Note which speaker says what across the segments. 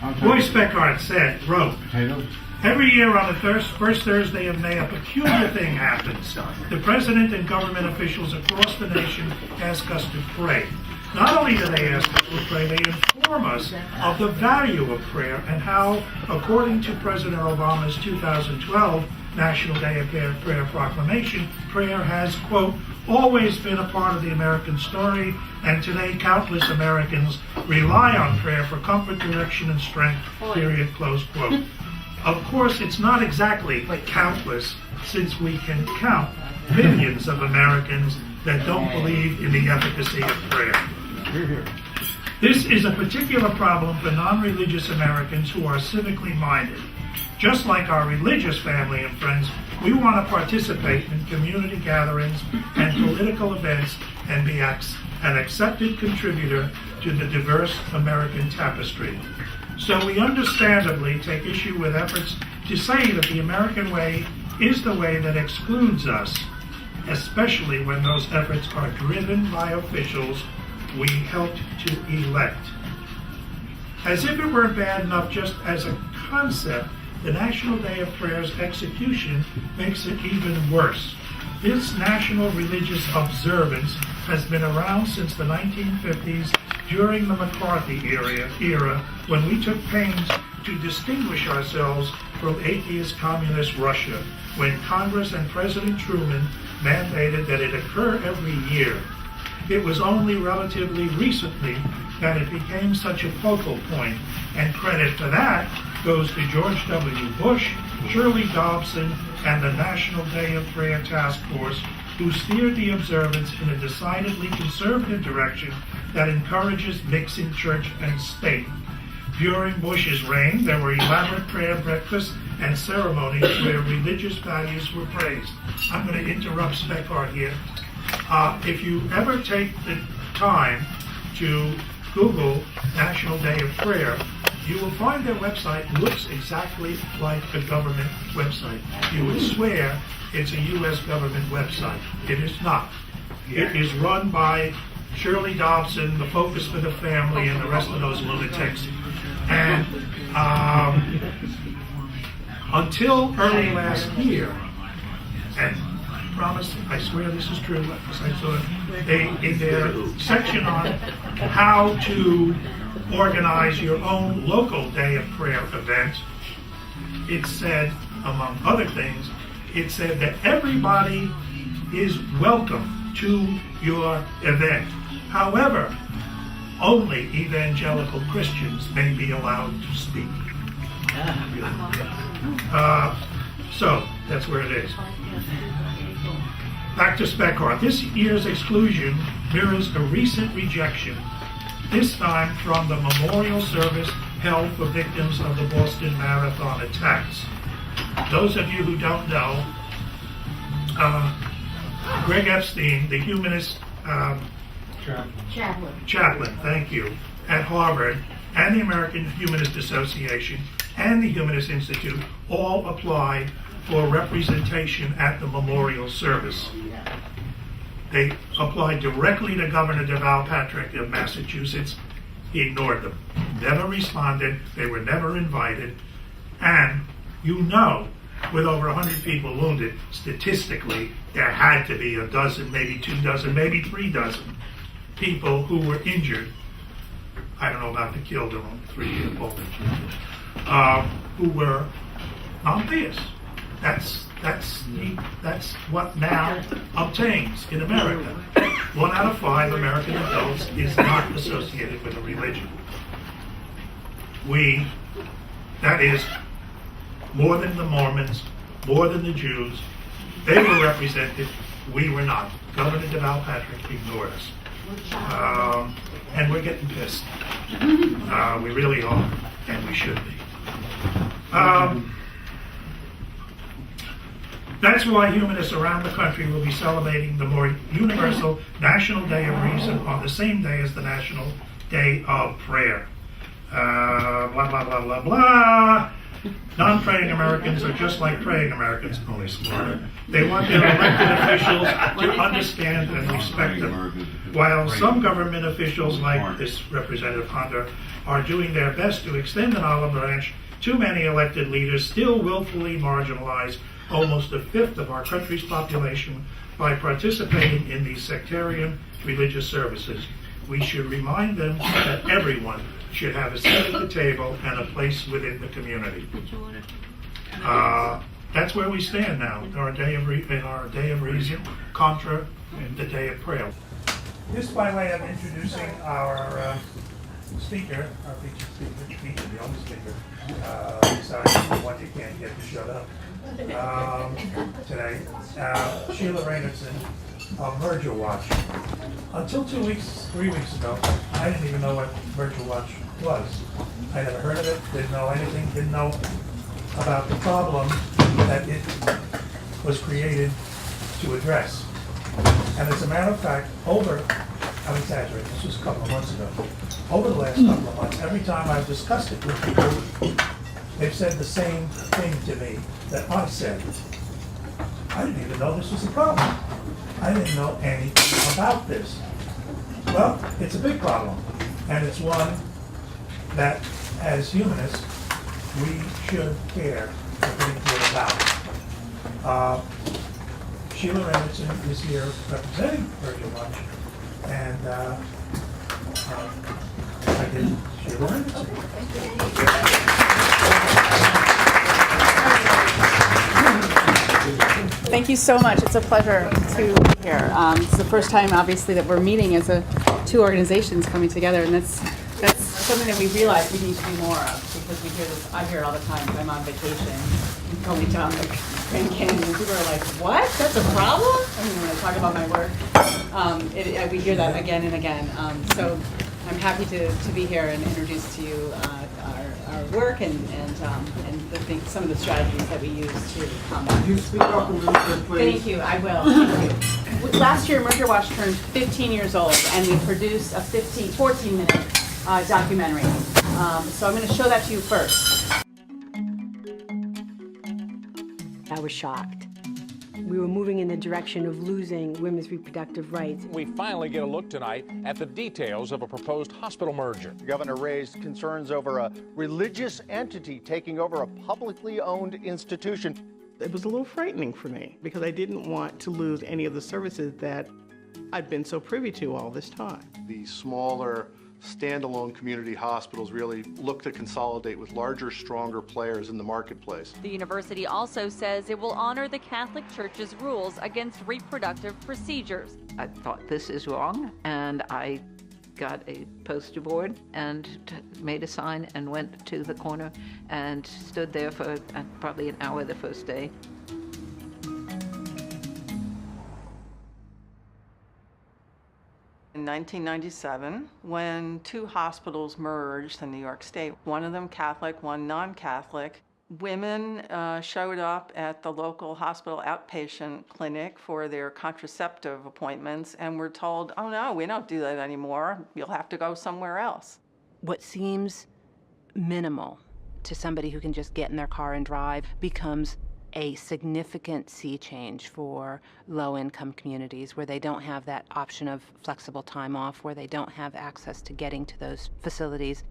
Speaker 1: Roy Speckart wrote, every year on the first Thursday of May, a peculiar thing happens. The president and government officials across the nation ask us to pray. Not only do they ask us to pray, they inform us of the value of prayer and how, according to President Obama's 2012 National Day of Prayer proclamation, prayer has, quote, always been a part of the American story, and today countless Americans rely on prayer for comfort, direction, and strength, period, close quote. Of course, it's not exactly countless, since we can count millions of Americans that don't believe in the efficacy of prayer. This is a particular problem for non-religious Americans who are civically minded. Just like our religious family and friends, we want to participate in community gatherings and political events and be an accepted contributor to the diverse American tapestry. So we understandably take issue with efforts to say that the American way is the way that excludes us, especially when those efforts are driven by officials we helped to elect. As if it weren't bad enough just as a concept, the National Day of Prayer's execution makes it even worse. This national religious observance has been around since the 1950s during the McCarthy era when we took pains to distinguish ourselves from atheist communist Russia, when Congress and President Truman mandated that it occur every year. It was only relatively recently that it became such a focal point, and credit for that goes to George W. Bush, Shirley Dobson, and the National Day of Prayer Task Force, who steered the observance in a decidedly conservative direction that encourages mixing church and state. During Bush's reign, there were elaborate prayer breakfasts and ceremonies where religious values were praised. I'm going to interrupt Speckart here. If you ever take the time to Google National Day of Prayer, you will find their website looks exactly like a government website. You would swear it's a U.S. government website. It is not. It is run by Shirley Dobson, the Focus for the Family, and the rest of those lunatics. And until early last year, and I promise, I swear this is true, because I saw it, in their section on how to organize your own local Day of Prayer event, it said, among other things, it said that everybody is welcome to your event. However, only evangelical Christians may be allowed to speak. So, that's where it is. Back to Speckart. This year's exclusion mirrors a recent rejection, this time from the memorial service held for victims of the Boston Marathon attacks. Those of you who don't know, Greg Epstein, the Humanist chaplain, thank you, at Harvard, and the American Humanist Association, and the Humanist Institute all applied for representation at the memorial service. They applied directly to Governor Deval Patrick of Massachusetts. He ignored them, never responded, they were never invited, and you know, with over 100 people wounded, statistically, there had to be a dozen, maybe 2 dozen, maybe 3 dozen people who were injured. I don't know about the killed, there were only 3 people who were non-theists. That's what now obtains in America. 1 out of 5 American adults is not associated with a religion. That is more than the Mormons, more than the Jews. They were represented, we were not. Governor Deval Patrick ignored us. And we're getting pissed. We really are, and we should be. That's why humanists around the country will be celebrating the more universal National Day of Reason on the same day as the National Day of Prayer. Blah, blah, blah, blah, blah. Non-praying Americans are just like praying Americans, only smarter. They want their elected officials to understand and respect them. While some government officials, like this Representative Hunter, are doing their best to extend an olive branch, too many elected leaders still willfully marginalize almost a fifth of our country's population by participating in these sectarian religious services. We should remind them that everyone should have a seat at the table and a place within the community. That's where we stand now in our day of reason, contra the day of prayer. This by way of introducing our speaker, our featured speaker, the only speaker, besides the one you can't get to shut up, today, Shelia Reynertson of MergerWatch. Until 3 weeks ago, I didn't even know what MergerWatch was. I never heard of it, didn't know anything, didn't know about the problem that it was created to address. And as a matter of fact, I'm exaggerating, this was a couple of months ago. Over the last couple of months, every time I've discussed it with people, they've said the same thing to me that I said. I didn't even know this was a problem. I didn't know anything about this. Well, it's a big problem, and it's one that, as humanists, we should care to bring to it about. Shelia Reynertson is here representing MergerWatch, and I did Shelia Reynertson.
Speaker 2: Thank you so much. It's a pleasure to be here. It's the first time, obviously, that we're meeting as two organizations coming together, and that's something that we realize we need to do more of, because we hear this. I hear it all the time. I'm on vacation, going down the Grand Canyon, and people are like, "What? That's a problem?" I mean, when I talk about my work, we hear that again and again. So I'm happy to be here and introduce to you our work and some of the strategies that we use to combat.
Speaker 3: Can you speak up a little bit, please?
Speaker 2: Thank you, I will. Thank you. Last year, MergerWatch turned 15 years old, and we produced a 14-minute documentary. So I'm going to show that to you first.
Speaker 4: I was shocked. We were moving in the direction of losing women's reproductive rights.
Speaker 5: We finally get a look tonight at the details of a proposed hospital merger.
Speaker 6: The governor raised concerns over a religious entity taking over a publicly owned institution.
Speaker 3: It was a little frightening for me because I didn't want to lose any of the services that I'd been so privy to all this time.
Speaker 7: The smaller standalone community hospitals really look to consolidate with larger, stronger players in the marketplace.
Speaker 8: The university also says it will honor the Catholic Church's rules against reproductive procedures.
Speaker 9: I thought this is wrong, and I got a poster board and made a sign and went to the corner and stood there for probably an hour the first day.
Speaker 10: In 1997, when two hospitals merged in New York State, one of them Catholic, one non-Catholic, women showed up at the local hospital outpatient clinic for their contraceptive appointments and were told, "Oh no, we don't do that anymore. You'll have to go somewhere else."
Speaker 4: What seems minimal to somebody who can just get in their car and drive becomes a significant sea change for low-income communities where they don't have that option of flexible time off, where they don't have access to getting to those facilities.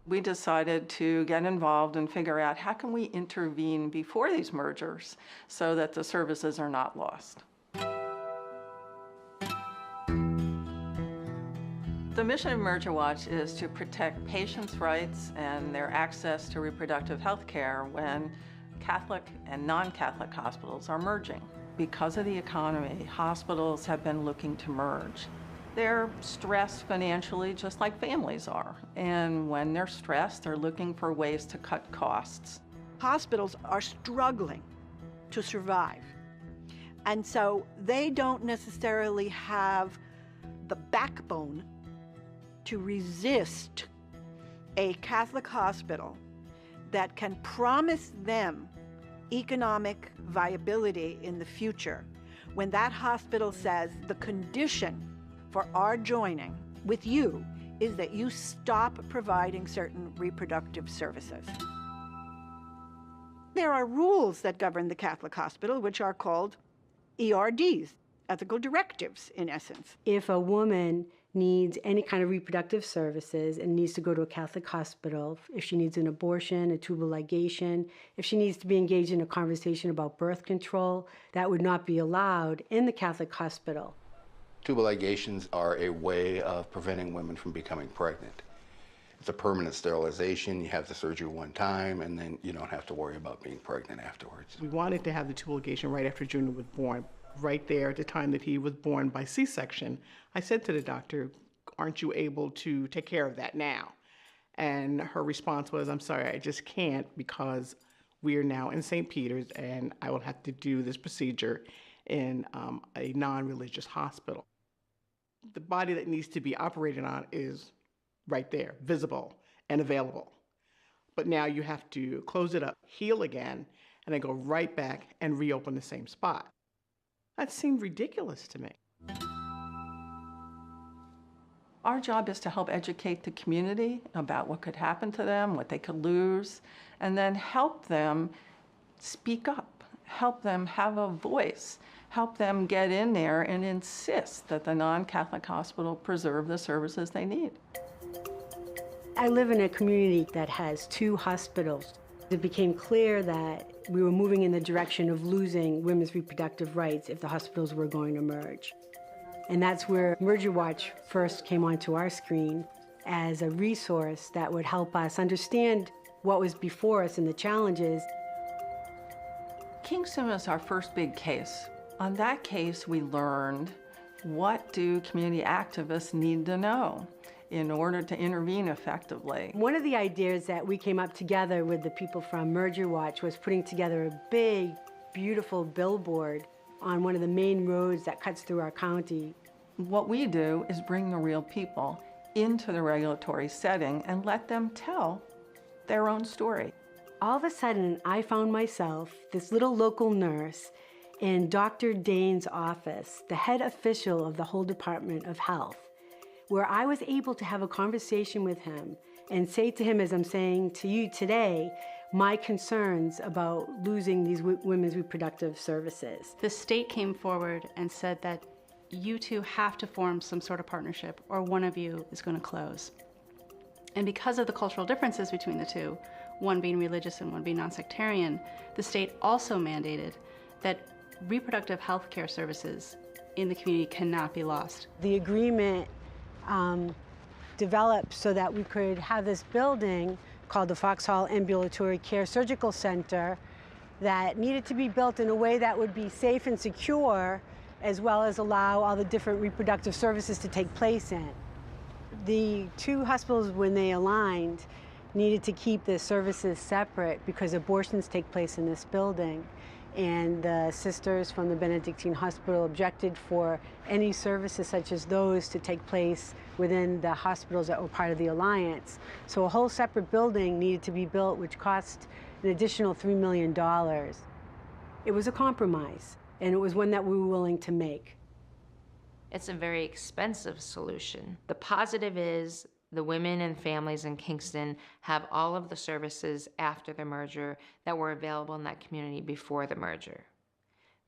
Speaker 10: We decided to get involved and figure out how can we intervene before these mergers so that the services are not lost. The mission of MergerWatch is to protect patients' rights and their access to reproductive health care when Catholic and non-Catholic hospitals are merging. Because of the economy, hospitals have been looking to merge. They're stressed financially just like families are. And when they're stressed, they're looking for ways to cut costs.
Speaker 11: Hospitals are struggling to survive. And so they don't necessarily have the backbone to resist a Catholic hospital that can promise them economic viability in the future when that hospital says the condition for our joining with you is that you stop providing certain reproductive services. There are rules that govern the Catholic hospital, which are called ERDs, ethical directives, in essence.
Speaker 12: If a woman needs any kind of reproductive services and needs to go to a Catholic hospital, if she needs an abortion, a tubal ligation, if she needs to be engaged in a conversation about birth control, that would not be allowed in the Catholic hospital.
Speaker 13: Tubal ligations are a way of preventing women from becoming pregnant. It's a permanent sterilization. You have the surgery one time, and then you don't have to worry about being pregnant afterwards.
Speaker 3: We wanted to have the tubal ligation right after Junior was born. Right there at the time that he was born by C-section, I said to the doctor, aren't you able to take care of that now? And her response was, I'm sorry, I just can't because we are now in St. Peter's and I will have to do this procedure in a non-religious hospital. The body that needs to be operated on is right there, visible and available. But now you have to close it up, heal again, and then go right back and reopen the same spot. That seemed ridiculous to me.
Speaker 10: Our job is to help educate the community about what could happen to them, what they could lose, and then help them speak up, help them have a voice, help them get in there and insist that the non-Catholic hospital preserve the services they need.
Speaker 12: I live in a community that has 2 hospitals. It became clear that we were moving in the direction of losing women's reproductive rights if the hospitals were going to merge. And that's where MergerWatch first came onto our screen as a resource that would help us understand what was before us and the challenges.
Speaker 10: Kingston was our first big case. On that case, we learned, what do community activists need to know in order to intervene effectively?
Speaker 12: One of the ideas that we came up together with the people from MergerWatch was putting together a big, beautiful billboard on one of the main roads that cuts through our county.
Speaker 10: What we do is bring the real people into the regulatory setting and let them tell their own story.
Speaker 12: All of a sudden, I found myself, this little local nurse, in Dr. Dane's office, the head official of the whole Department of Health, where I was able to have a conversation with him and say to him, as I'm saying to you today, my concerns about losing these women's reproductive services.
Speaker 2: The state came forward and said that you two have to form some sort of partnership or one of you is going to close. And because of the cultural differences between the two, one being religious and one being non-sectarian, the state also mandated that reproductive health care services in the community cannot be lost.
Speaker 12: The agreement developed so that we could have this building called the Foxhall Ambulatory Care Surgical Center that needed to be built in a way that would be safe and secure, as well as allow all the different reproductive services to take place in. The two hospitals, when they aligned, needed to keep the services separate because abortions take place in this building. And the sisters from the Benedictine Hospital objected for any services such as those to take place within the hospitals that were part of the alliance. So a whole separate building needed to be built, which cost an additional $3 million. It was a compromise, and it was one that we were willing to make.
Speaker 14: It's a very expensive solution. The positive is the women and families in Kingston have all of the services after the merger that were available in that community before the merger.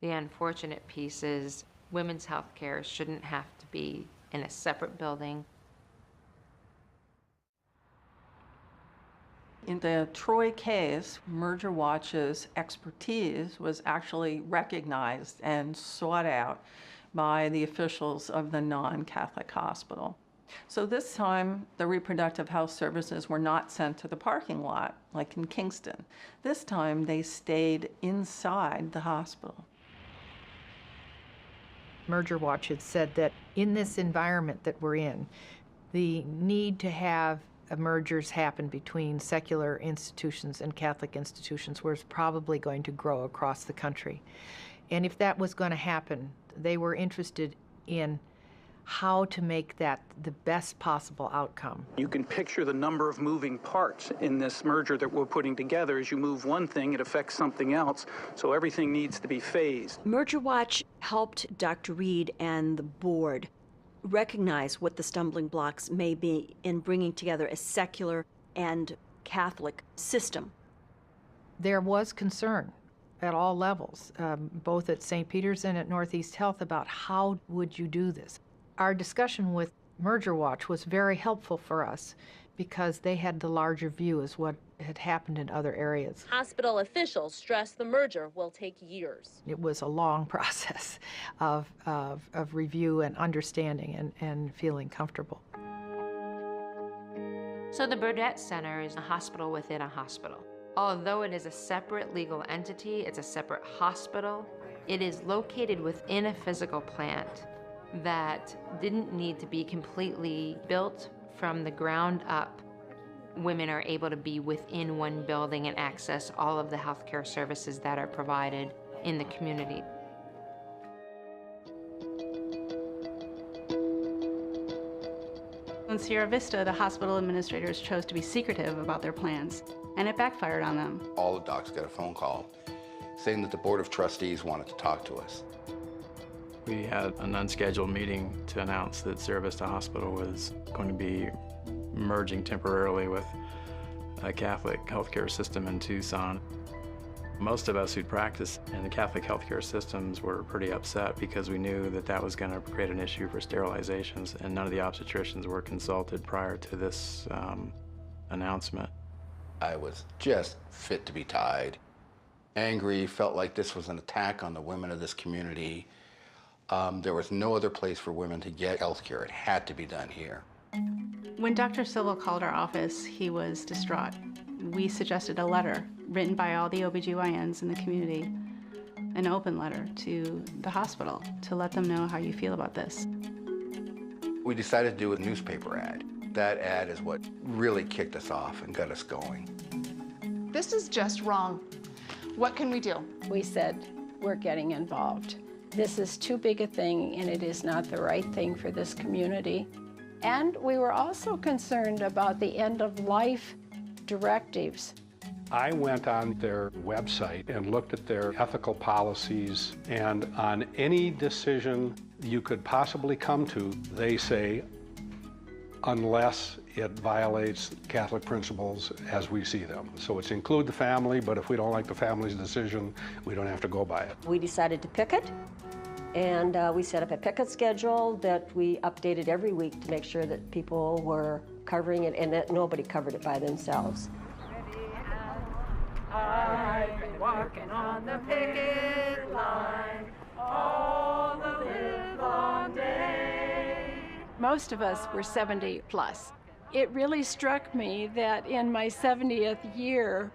Speaker 14: The unfortunate piece is women's health care shouldn't have to be in a separate building.
Speaker 10: In the Troy case, MergerWatch's expertise was actually recognized and sought out by the officials of the non-Catholic hospital. So this time, the reproductive health services were not sent to the parking lot, like in Kingston. This time, they stayed inside the hospital.
Speaker 15: MergerWatch had said that in this environment that we're in, the need to have mergers happen between secular institutions and Catholic institutions was probably going to grow across the country. And if that was going to happen, they were interested in how to make that the best possible outcome.
Speaker 16: You can picture the number of moving parts in this merger that we're putting together. As you move one thing, it affects something else, so everything needs to be phased.
Speaker 17: MergerWatch helped Dr. Reed and the board recognize what the stumbling blocks may be in bringing together a secular and Catholic system.
Speaker 15: There was concern at all levels, both at St. Peter's and at Northeast Health, about how would you do this. Our discussion with MergerWatch was very helpful for us because they had the larger view as what had happened in other areas.
Speaker 18: Hospital officials stress the merger will take years.
Speaker 15: It was a long process of review and understanding and feeling comfortable.
Speaker 14: So the Burdett Center is a hospital within a hospital. Although it is a separate legal entity, it's a separate hospital, it is located within a physical plant that didn't need to be completely built from the ground up. Women are able to be within one building and access all of the healthcare services that are provided in the community.
Speaker 2: In Sierra Vista, the hospital administrators chose to be secretive about their plans, and it backfired on them.
Speaker 13: All the docs got a phone call saying that the Board of Trustees wanted to talk to us.
Speaker 19: We had an unscheduled meeting to announce that Sierra Vista Hospital was going to be merging temporarily with a Catholic healthcare system in Tucson. Most of us who'd practiced in the Catholic healthcare systems were pretty upset because we knew that that was going to create an issue for sterilizations, and none of the obstetricians were consulted prior to this announcement.
Speaker 13: I was just fit to be tied. Angry, felt like this was an attack on the women of this community. There was no other place for women to get health care. It had to be done here.
Speaker 2: When Dr. Silva called our office, he was distraught. We suggested a letter written by all the OBGYNs in the community, an open letter to the hospital to let them know how you feel about this.
Speaker 13: We decided to do a newspaper ad. That ad is what really kicked us off and got us going.
Speaker 20: This is just wrong. What can we do?
Speaker 21: We said, we're getting involved. This is too big a thing, and it is not the right thing for this community. And we were also concerned about the end-of-life directives.
Speaker 22: I went on their website and looked at their ethical policies, and on any decision you could possibly come to, they say, unless it violates Catholic principles as we see them. So it's include the family, but if we don't like the family's decision, we don't have to go by it.
Speaker 17: We decided to picket, and we set up a picket schedule that we updated every week to make sure that people were covering it and that nobody covered it by themselves.
Speaker 23: I've been walking on the picket line all the livelong day.
Speaker 21: Most of us were 70 plus. It really struck me that in my 70th year,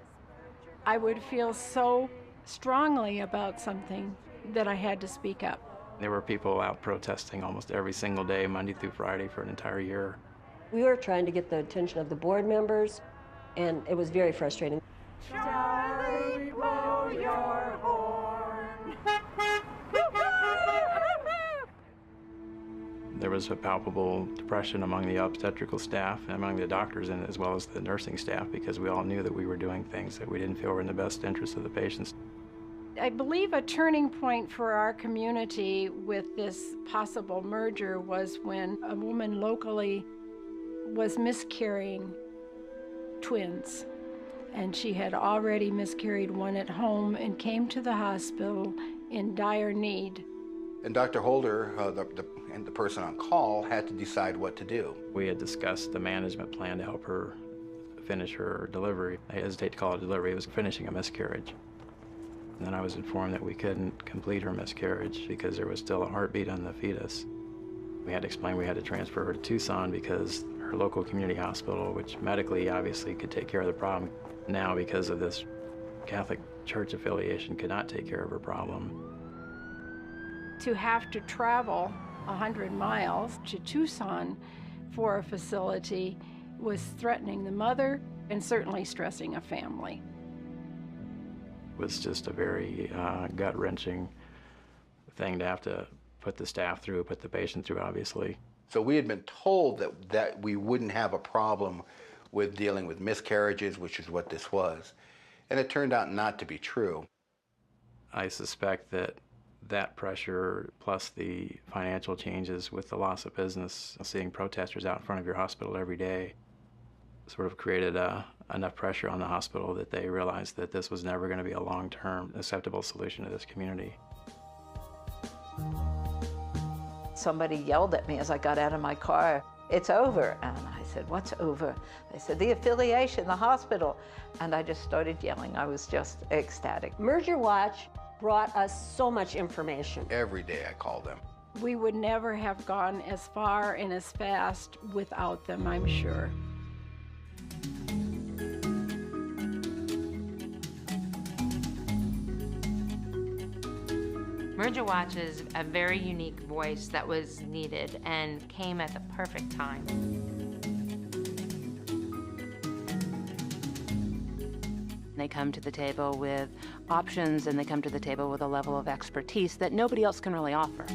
Speaker 21: I would feel so strongly about something that I had to speak up.
Speaker 19: There were people out protesting almost every single day, Monday through Friday, for an entire year.
Speaker 17: We were trying to get the attention of the board members, and it was very frustrating.
Speaker 23: Charlie, blow your horn.
Speaker 19: There was a palpable depression among the obstetrical staff and among the doctors, and as well as the nursing staff, because we all knew that we were doing things that we didn't feel were in the best interest of the patients.
Speaker 21: I believe a turning point for our community with this possible merger was when a woman locally was miscarrying twins. And she had already miscarried one at home and came to the hospital in dire need.
Speaker 13: And Dr. Holder, the person on call, had to decide what to do.
Speaker 19: We had discussed the management plan to help her finish her delivery. I hesitate to call it delivery, it was finishing a miscarriage. And then I was informed that we couldn't complete her miscarriage because there was still a heartbeat on the fetus. We had to explain we had to transfer her to Tucson because her local community hospital, which medically obviously could take care of the problem, now because of this Catholic Church affiliation could not take care of her problem.
Speaker 21: To have to travel 100 miles to Tucson for a facility was threatening the mother and certainly stressing a family.
Speaker 19: It was just a very gut-wrenching thing to have to put the staff through, put the patient through, obviously.
Speaker 13: So we had been told that we wouldn't have a problem with dealing with miscarriages, which is what this was. And it turned out not to be true.
Speaker 19: I suspect that that pressure, plus the financial changes with the loss of business, seeing protesters out in front of your hospital every day, sort of created a enough pressure on the hospital that they realized that this was never going to be a long-term acceptable solution to this community.
Speaker 9: Somebody yelled at me as I got out of my car, "It's over." And I said, "What's over?" They said, "The affiliation, the hospital." And I just started yelling. I was just ecstatic.
Speaker 17: MergerWatch brought us so much information.
Speaker 13: Every day I call them.
Speaker 21: We would never have gone as far and as fast without them, I'm sure.
Speaker 14: MergerWatch is a very unique voice that was needed and came at the perfect time.
Speaker 4: They come to the table with options, and they come to the table with a level of expertise that nobody else can really offer.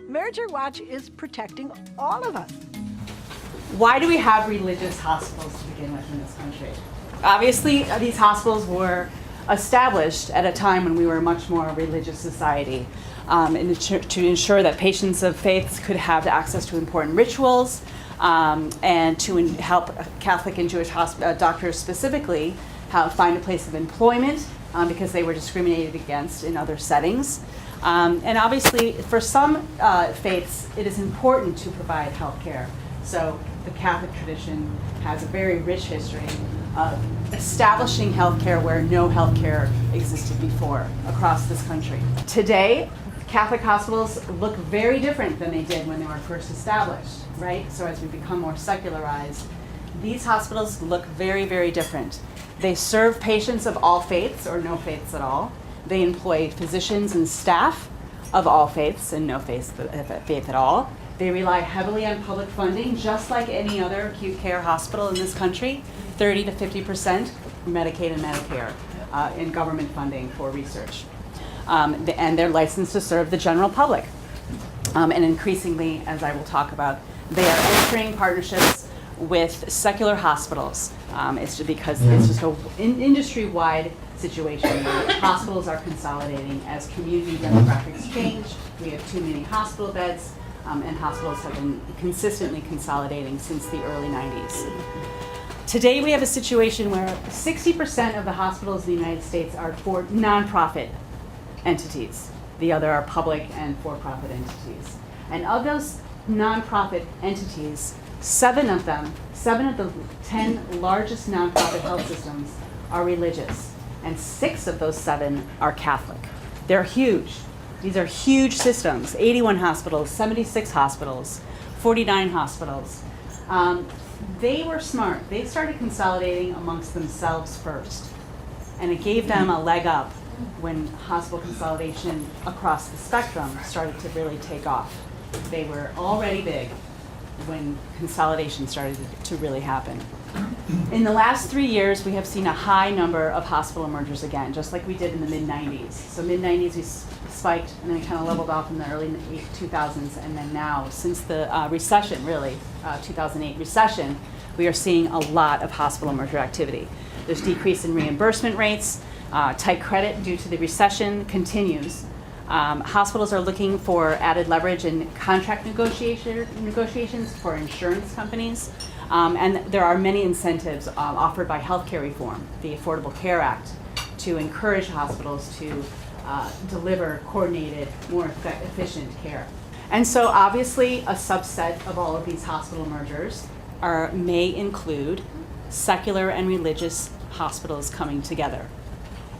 Speaker 11: MergerWatch is protecting all of us.
Speaker 2: Why do we have religious hospitals to begin with in this country? Obviously, these hospitals were established at a time when we were a much more religious society, to ensure that patients of faiths could have access to important rituals, and to help Catholic and Jewish doctors specifically find a place of employment because they were discriminated against in other settings. And obviously, for some faiths, it is important to provide health care. So the Catholic tradition has a very rich history of establishing healthcare where no healthcare existed before across this country. Today, Catholic hospitals look very different than they did when they were first established, right? So as we become more secularized, these hospitals look very, very different. They serve patients of all faiths or no faiths at all. They employ physicians and staff of all faiths and no faith at all. They rely heavily on public funding, just like any other acute care hospital in this country. 30 to 50% Medicaid and Medicare in government funding for research. And they're licensed to serve the general public. And increasingly, as I will talk about, they are entering partnerships with secular hospitals. It's just because it's just an industry-wide situation where hospitals are consolidating as community demographics change. We have too many hospital beds, and hospitals have been consistently consolidating since the early 90s. Today we have a situation where 60% of the hospitals in the United States are for nonprofit entities. The other are public and for-profit entities. And of those nonprofit entities, 7 of the 10 largest nonprofit health systems are religious, and 6 of those 7 are Catholic. They're huge. These are huge systems, 81 hospitals, 76 hospitals, 49 hospitals. They were smart. They started consolidating amongst themselves first, and it gave them a leg up when hospital consolidation across the spectrum started to really take off. They were already big when consolidation started to really happen. In the last 3 years, we have seen a high number of hospital mergers again, just like we did in the mid-90s. So mid-90s, we spiked, and then it kind of leveled off in the early 2000s, and then now, since the recession, really, 2008 recession, we are seeing a lot of hospital merger activity. There's decrease in reimbursement rates, tight credit due to the recession continues. Hospitals are looking for added leverage in contract negotiations for insurance companies. And there are many incentives offered by healthcare reform, the Affordable Care Act, to encourage hospitals to deliver coordinated, more efficient care. And so obviously a subset of all of these hospital mergers may include secular and religious hospitals coming together.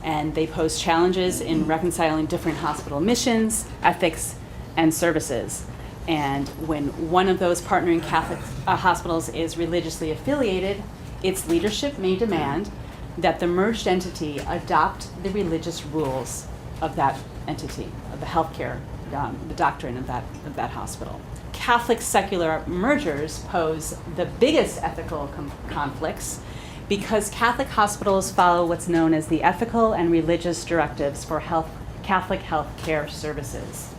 Speaker 2: And they pose challenges in reconciling different hospital missions, ethics, and services. And when one of those partnering Catholic hospitals is religiously affiliated, its leadership may demand that the merged entity adopt the religious rules of that entity, of the healthcare, the doctrine of that hospital. Catholic secular mergers pose the biggest ethical conflicts because Catholic hospitals follow what's known as the ethical and religious directives for Catholic health care services.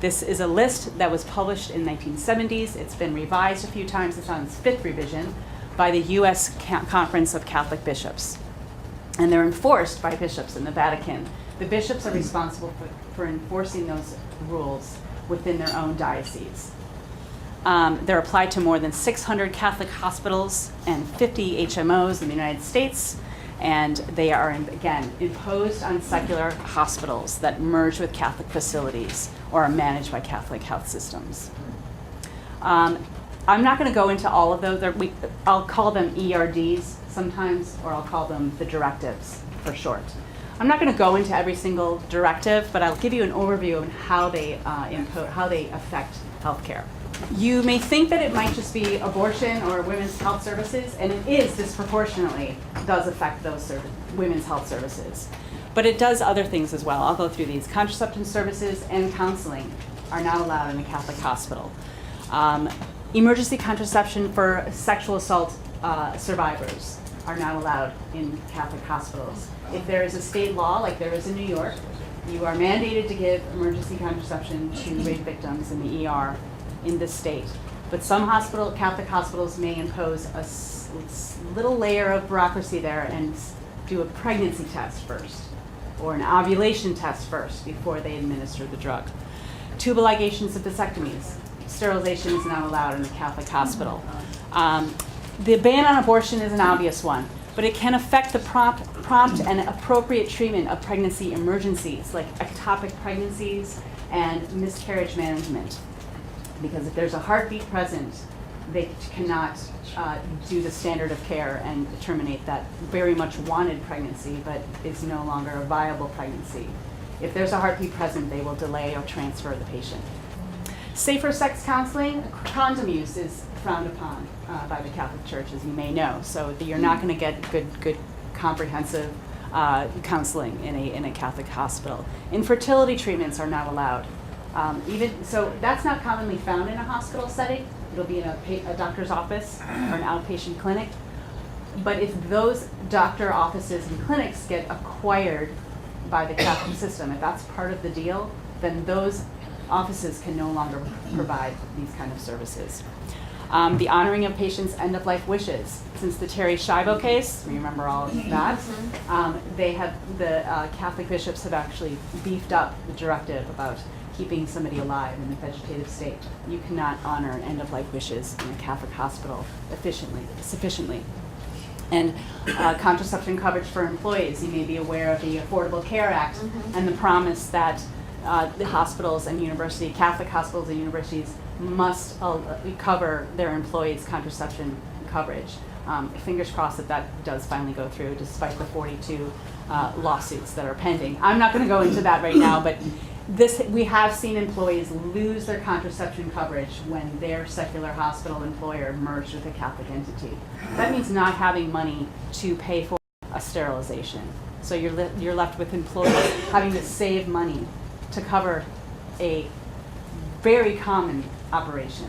Speaker 2: This is a list that was published in the 1970s. It's been revised a few times. It's on its 5th revision by the U.S. Conference of Catholic Bishops. And they're enforced by bishops in the Vatican. The bishops are responsible for enforcing those rules within their own diocese. They're applied to more than 600 Catholic hospitals and 50 HMOs in the United States. And they are, again, imposed on secular hospitals that merge with Catholic facilities or are managed by Catholic health systems. I'm not going to go into all of those. I'll call them ERDs sometimes, or I'll call them the directives for short. I'm not going to go into every single directive, but I'll give you an overview of how they affect healthcare. You may think that it might just be abortion or women's health services, and it is disproportionately does affect those women's health services. But it does other things as well. I'll go through these. Contraception services and counseling are not allowed in a Catholic hospital. Emergency contraception for sexual assault survivors are not allowed in Catholic hospitals. If there is a state law, like there is in New York, you are mandated to give emergency contraception to rape victims in the ER in this state. But some Catholic hospitals may impose a little layer of bureaucracy there and do a pregnancy test first, or an ovulation test first before they administer the drug. Tubal ligations and vasectomies. Sterilization is not allowed in the Catholic hospital. The ban on abortion is an obvious one, but it can affect the prompt and appropriate treatment of pregnancy emergencies, like ectopic pregnancies and miscarriage management. Because if there's a heartbeat present, they cannot do the standard of care and terminate that very much wanted pregnancy, but is no longer a viable pregnancy. If there's a heartbeat present, they will delay or transfer the patient. Safer sex counseling, condom use is frowned upon by the Catholic Church, as you may know. So you're not going to get good comprehensive counseling in a Catholic hospital. Infertility treatments are not allowed. So that's not commonly found in a hospital setting. It'll be in a doctor's office or an outpatient clinic. But if those doctor offices and clinics get acquired by the Catholic system, if that's part of the deal, then those offices can no longer provide these kind of services. The honoring of patients' end-of-life wishes. Since the Terry Schiavo case, remember all of that, the Catholic bishops have actually beefed up the directive about keeping somebody alive in a vegetative state. You cannot honor end-of-life wishes in a Catholic hospital sufficiently. And contraception coverage for employees. You may be aware of the Affordable Care Act and the promise that the hospitals and Catholic hospitals and universities must cover their employees' contraception coverage. Fingers crossed that does finally go through, despite the 42 lawsuits that are pending. I'm not going to go into that right now, but we have seen employees lose their contraception coverage when their secular hospital employer merged with a Catholic entity. That means not having money to pay for a sterilization. So you're left with employees having to save money to cover a very common operation.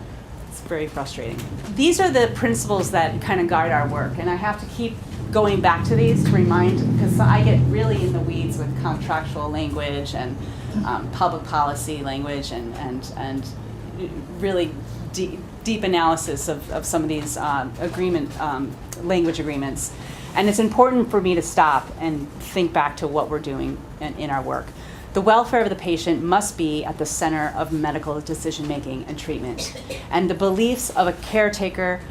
Speaker 2: It's very frustrating. These are the principles that kind of guide our work, and I have to keep going back to these to remind, because I get really in the weeds with contractual language and public policy language and really deep analysis of some of these language agreements. And it's important for me to stop and think back to what we're doing in our work. The welfare of the patient must be at the center of medical decision-making and treatment. And the beliefs of a caretaker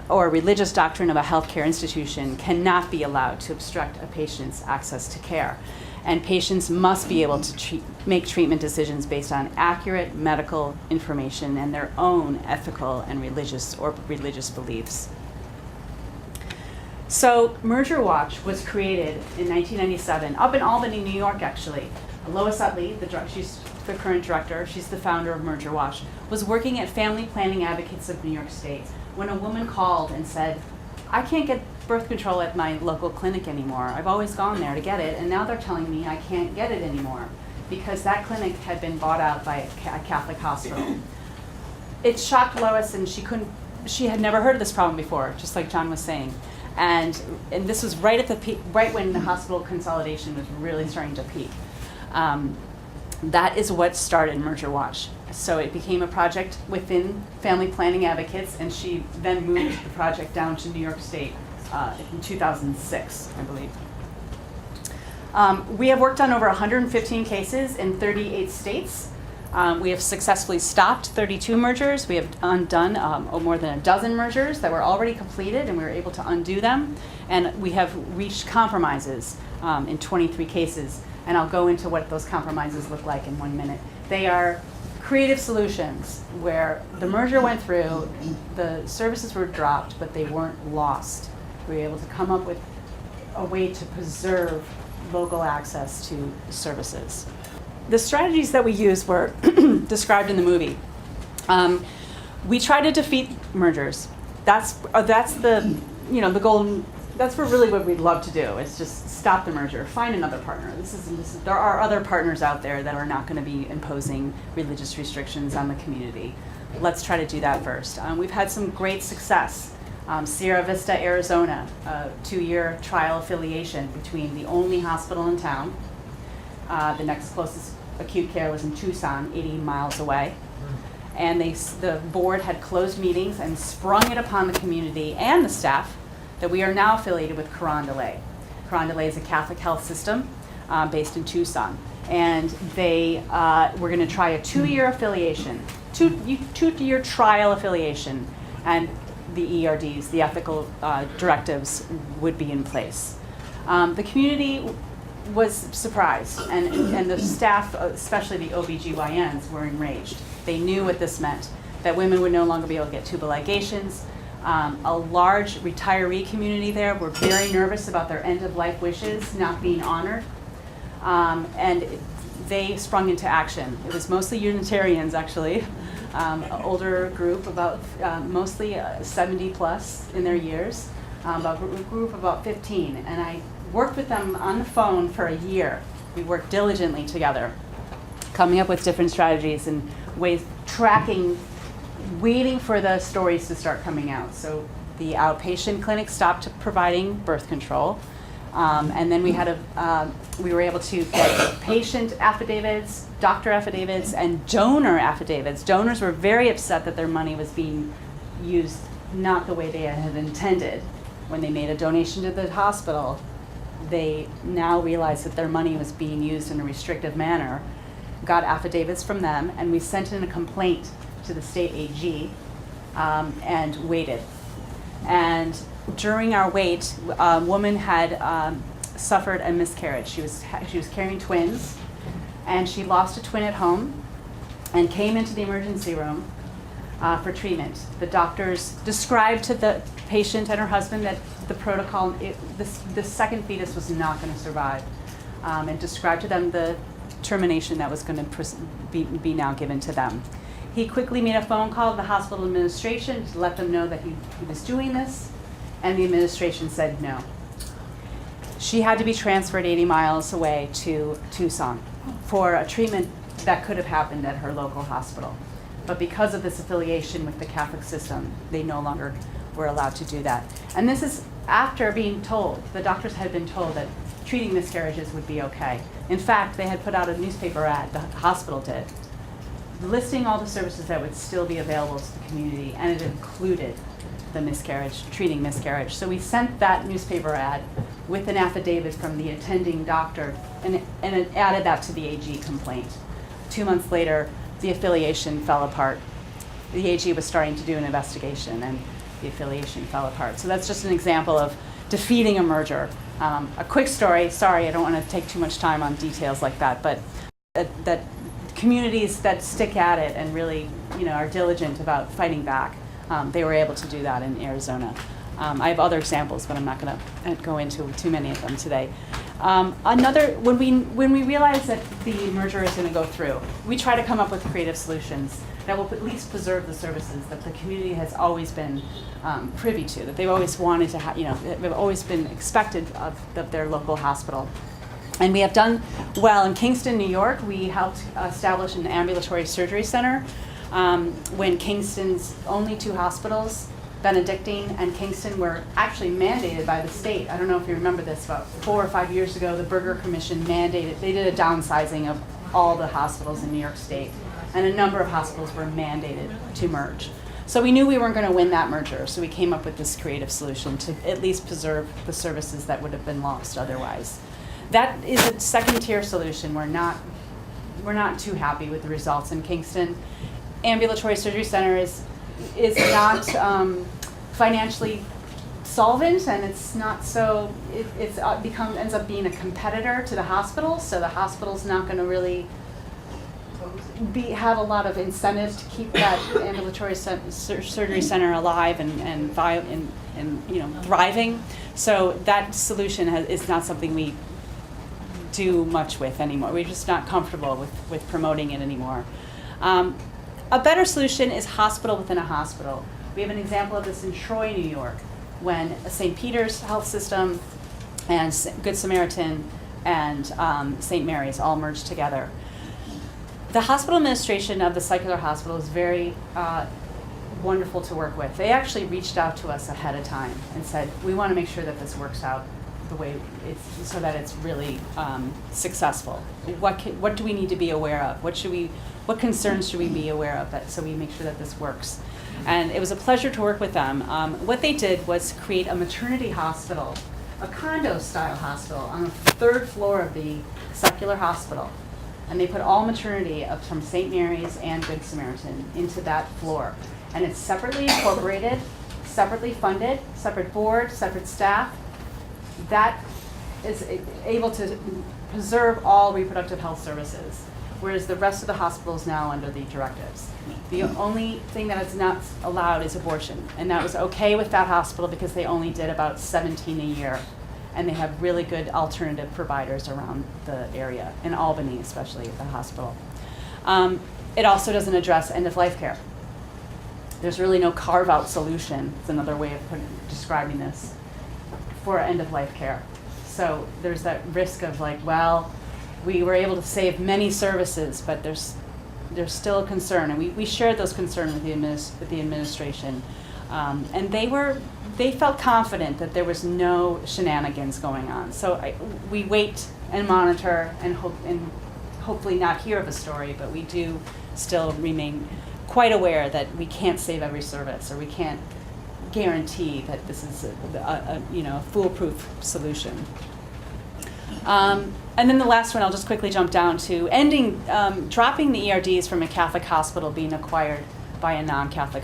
Speaker 2: or religious doctrine of a healthcare institution cannot be allowed to obstruct a patient's access to care. And patients must be able to make treatment decisions based on accurate medical information and their own ethical and religious beliefs. So MergerWatch was created in 1997 up in Albany, New York, actually. Lois Utley, she's the current director, she's the founder of MergerWatch, was working at Family Planning Advocates of New York State when a woman called and said, I can't get birth control at my local clinic anymore. I've always gone there to get it, and now they're telling me I can't get it anymore because that clinic had been bought out by a Catholic hospital. It shocked Lois, and she had never heard of this problem before, just like John was saying. And this was right at the peak, right when the hospital consolidation was really starting to peak. That is what started MergerWatch. So it became a project within Family Planning Advocates, and she then moved the project down to New York State in 2006, I believe. We have worked on over 115 cases in 38 states. We have successfully stopped 32 mergers. We have undone more than a dozen mergers that were already completed, and we were able to undo them. And we have reached compromises in 23 cases. And I'll go into what those compromises look like in 1 minute. They are creative solutions where the merger went through, the services were dropped, but they weren't lost. We were able to come up with a way to preserve local access to services. The strategies that we used were described in the movie. We try to defeat mergers. That's the the goal. That's really what we'd love to do. Is just stop the merger, find another partner. There are other partners out there that are not going to be imposing religious restrictions on the community. Let's try to do that first. We've had some great success. Sierra Vista, Arizona, a 2-year trial affiliation between the only hospital in town. The next closest acute care was in Tucson, 80 miles away. And the board had closed meetings and sprung it upon the community and the staff that we are now affiliated with Carondelet. Carondelet is a Catholic health system based in Tucson. And they were going to try a 2-year affiliation, 2-year trial affiliation, and the ERDs, the ethical directives, would be in place. The community was surprised, and the staff, especially the OBGYNs, were enraged. They knew what this meant, that women would no longer be able to get tubal ligations. A large retiree community there were very nervous about their end-of-life wishes not being honored, and they sprung into action. It was mostly Unitarians, actually, an older group, about mostly 70 plus in their years, a group of about 15, and I worked with them on the phone for a year. We worked diligently together, coming up with different strategies and ways, tracking, waiting for the stories to start coming out. So the outpatient clinic stopped providing birth control, and then we were able to get patient affidavits, doctor affidavits, and donor affidavits. Donors were very upset that their money was being used not the way they had intended. When they made a donation to the hospital, they now realized that their money was being used in a restrictive manner, got affidavits from them, and we sent in a complaint to the state AG and waited. And during our wait, a woman had suffered a miscarriage. She was carrying twins, and she lost a twin at home and came into the emergency room for treatment. The doctors described to the patient and her husband that the protocol, the second fetus was not going to survive, and described to them the termination that was going to be now given to them. He quickly made a phone call to the hospital administration to let them know that he was doing this, and the administration said no. She had to be transferred 80 miles away to Tucson for a treatment that could have happened at her local hospital. But because of this affiliation with the Catholic system, they no longer were allowed to do that. And this is after being told, the doctors had been told that treating miscarriages would be okay. In fact, they had put out a newspaper ad, the hospital did, listing all the services that would still be available to the community, and it included the miscarriage, treating miscarriage. So we sent that newspaper ad with an affidavit from the attending doctor, and it added that to the AG complaint. 2 months later, the affiliation fell apart. The AG was starting to do an investigation, and the affiliation fell apart. So that's just an example of defeating a merger. A quick story, sorry, I don't want to take too much time on details like that, but that communities that stick at it and really are diligent about fighting back, they were able to do that in Arizona. I have other examples, but I'm not going to go into too many of them today. When we realize that the merger is going to go through, we try to come up with creative solutions that will at least preserve the services that the community has always been privy to, that they've always wanted to have, they've always been expected of their local hospital. And we have done well. In Kingston, New York, we helped establish an ambulatory surgery center when Kingston's only 2 hospitals, Benedictine and Kingston, were actually mandated by the state. I don't know if you remember this, about 4 or 5 years ago, the Berger Commission mandated, they did a downsizing of all the hospitals in New York State, and a number of hospitals were mandated to merge. So we knew we weren't going to win that merger, so we came up with this creative solution to at least preserve the services that would have been lost otherwise. That is a second-tier solution. We're not we're not too happy with the results in Kingston. Ambulatory Surgery Center is not financially solvent, and it's not so, it's ends up being a competitor to the hospital, so the hospital's not going to really have a lot of incentive to keep that ambulatory surgery center alive and thriving. So that solution is not something we do much with anymore. We're just not comfortable with promoting it anymore. A better solution is hospital within a hospital. We have an example of this in Troy, New York, when St. Peter's Health System and Good Samaritan and St. Mary's all merged together. The hospital administration of the Secular Hospital is very wonderful to work with. They actually reached out to us ahead of time and said, we want to make sure that this works out the way it's, so that it's really successful. What do we need to be aware of? What concerns should we be aware of so we make sure that this works? And it was a pleasure to work with them. What they did was create a maternity hospital, a condo-style hospital on the 3rd floor of the Secular Hospital. And they put all maternity from St. Mary's and Good Samaritan into that floor. And it's separately incorporated, separately funded, separate board, separate staff. That is able to preserve all reproductive health services, whereas the rest of the hospital is now under the directives. The only thing that is not allowed is abortion, and that was okay with that hospital because they only did about 17 a year, and they have really good alternative providers around the area, in Albany especially at the hospital. It also doesn't address end-of-life care. There's really no carve-out solution, it's another way of describing this, for end-of-life care. So there's that risk of like, well, we were able to save many services, but there's still a concern, and we shared those concerns with the administration, and they felt confident that there was no shenanigans going on. So we wait and monitor and hopefully not hear of a story, but we do still remain quite aware that we can't save every service, or we can't guarantee that this is a foolproof solution. And then the last one, I'll just quickly jump down to dropping the ERDs from a Catholic hospital being acquired by a non-Catholic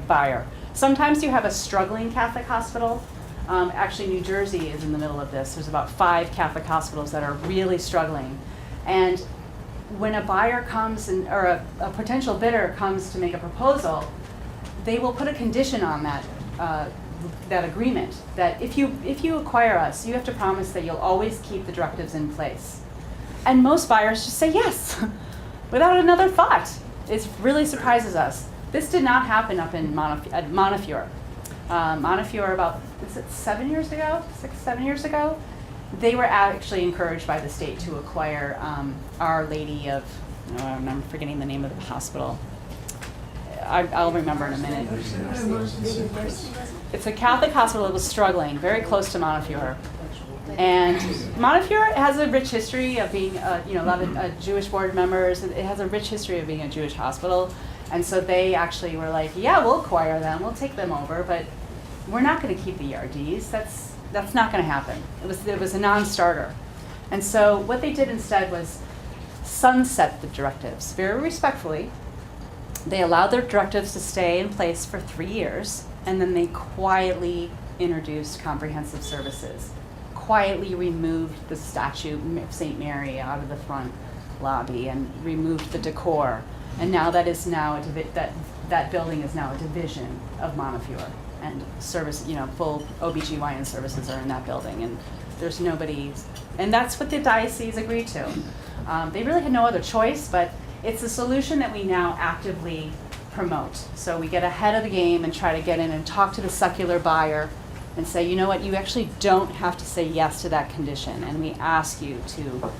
Speaker 2: buyer. Sometimes you have a struggling Catholic hospital. Actually, New Jersey is in the middle of this. There's about 5 Catholic hospitals that are really struggling. And when a buyer comes, or a potential bidder comes to make a proposal, they will put a condition on that agreement, that if you acquire us, you have to promise that you'll always keep the directives in place. And most buyers just say yes, without another thought. It really surprises us. This did not happen up in Montefiore. Montefiore, about 7 years ago, 6-7 years ago, they were actually encouraged by the state to acquire Our Lady of, I'm forgetting the name of the hospital. I'll remember in a minute. It's a Catholic hospital that was struggling, very close to Montefiore. And Montefiore has a rich history of being, a lot of Jewish board members. It has a rich history of being a Jewish hospital. And so they actually were like, yeah, we'll acquire them, we'll take them over, but we're not going to keep the ERDs. That's not going to happen. It was a non-starter. And so what they did instead was sunset the directives very respectfully. They allowed their directives to stay in place for 3 years, and then they quietly introduced comprehensive services, quietly removed the statue of St. Mary out of the front lobby and removed the decor. And now that that building is now a division of Montefiore, and service, full OBGYN services are in that building, and there's nobody, and that's what the diocese agreed to. They really had no other choice, but it's a solution that we now actively promote. So we get ahead of the game and try to get in and talk to the secular buyer and say, you know what, you actually don't have to say yes to that condition, and we ask you to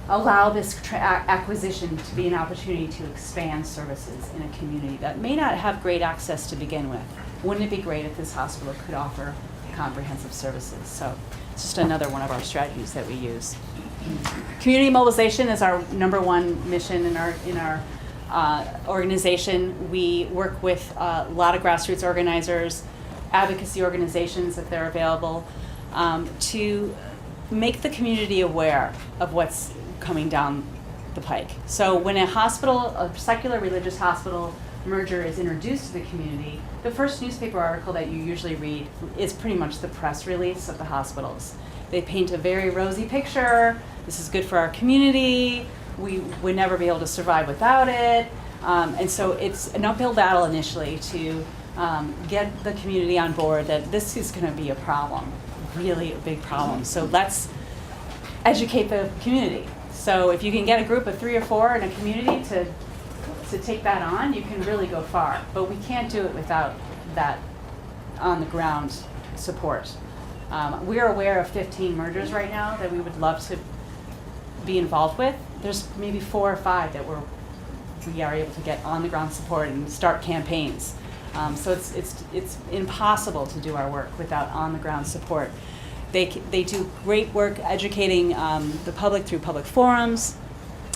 Speaker 2: allow this acquisition to be an opportunity to expand services in a community that may not have great access to begin with. Wouldn't it be great if this hospital could offer comprehensive services? So it's just another one of our strategies that we use. Community mobilization is our #1 mission in our organization. We work with a lot of grassroots organizers, advocacy organizations if they're available, to make the community aware of what's coming down the pike. So when a hospital, a secular religious hospital merger is introduced to the community, the first newspaper article that you usually read is pretty much the press release of the hospitals. They paint a very rosy picture. This is good for our community. We would never be able to survive without it. And so it's an uphill battle initially to get the community on board that this is going to be a problem, really a big problem. So let's educate the community. So if you can get a group of 3 or 4 in a community to take that on, you can really go far. But we can't do it without that on-the-ground support. We're aware of 15 mergers right now that we would love to be involved with. There's maybe 4 or 5 that we are able to get on-the-ground support and start campaigns. So it's impossible to do our work without on-the-ground support. They do great work educating the public through public forums.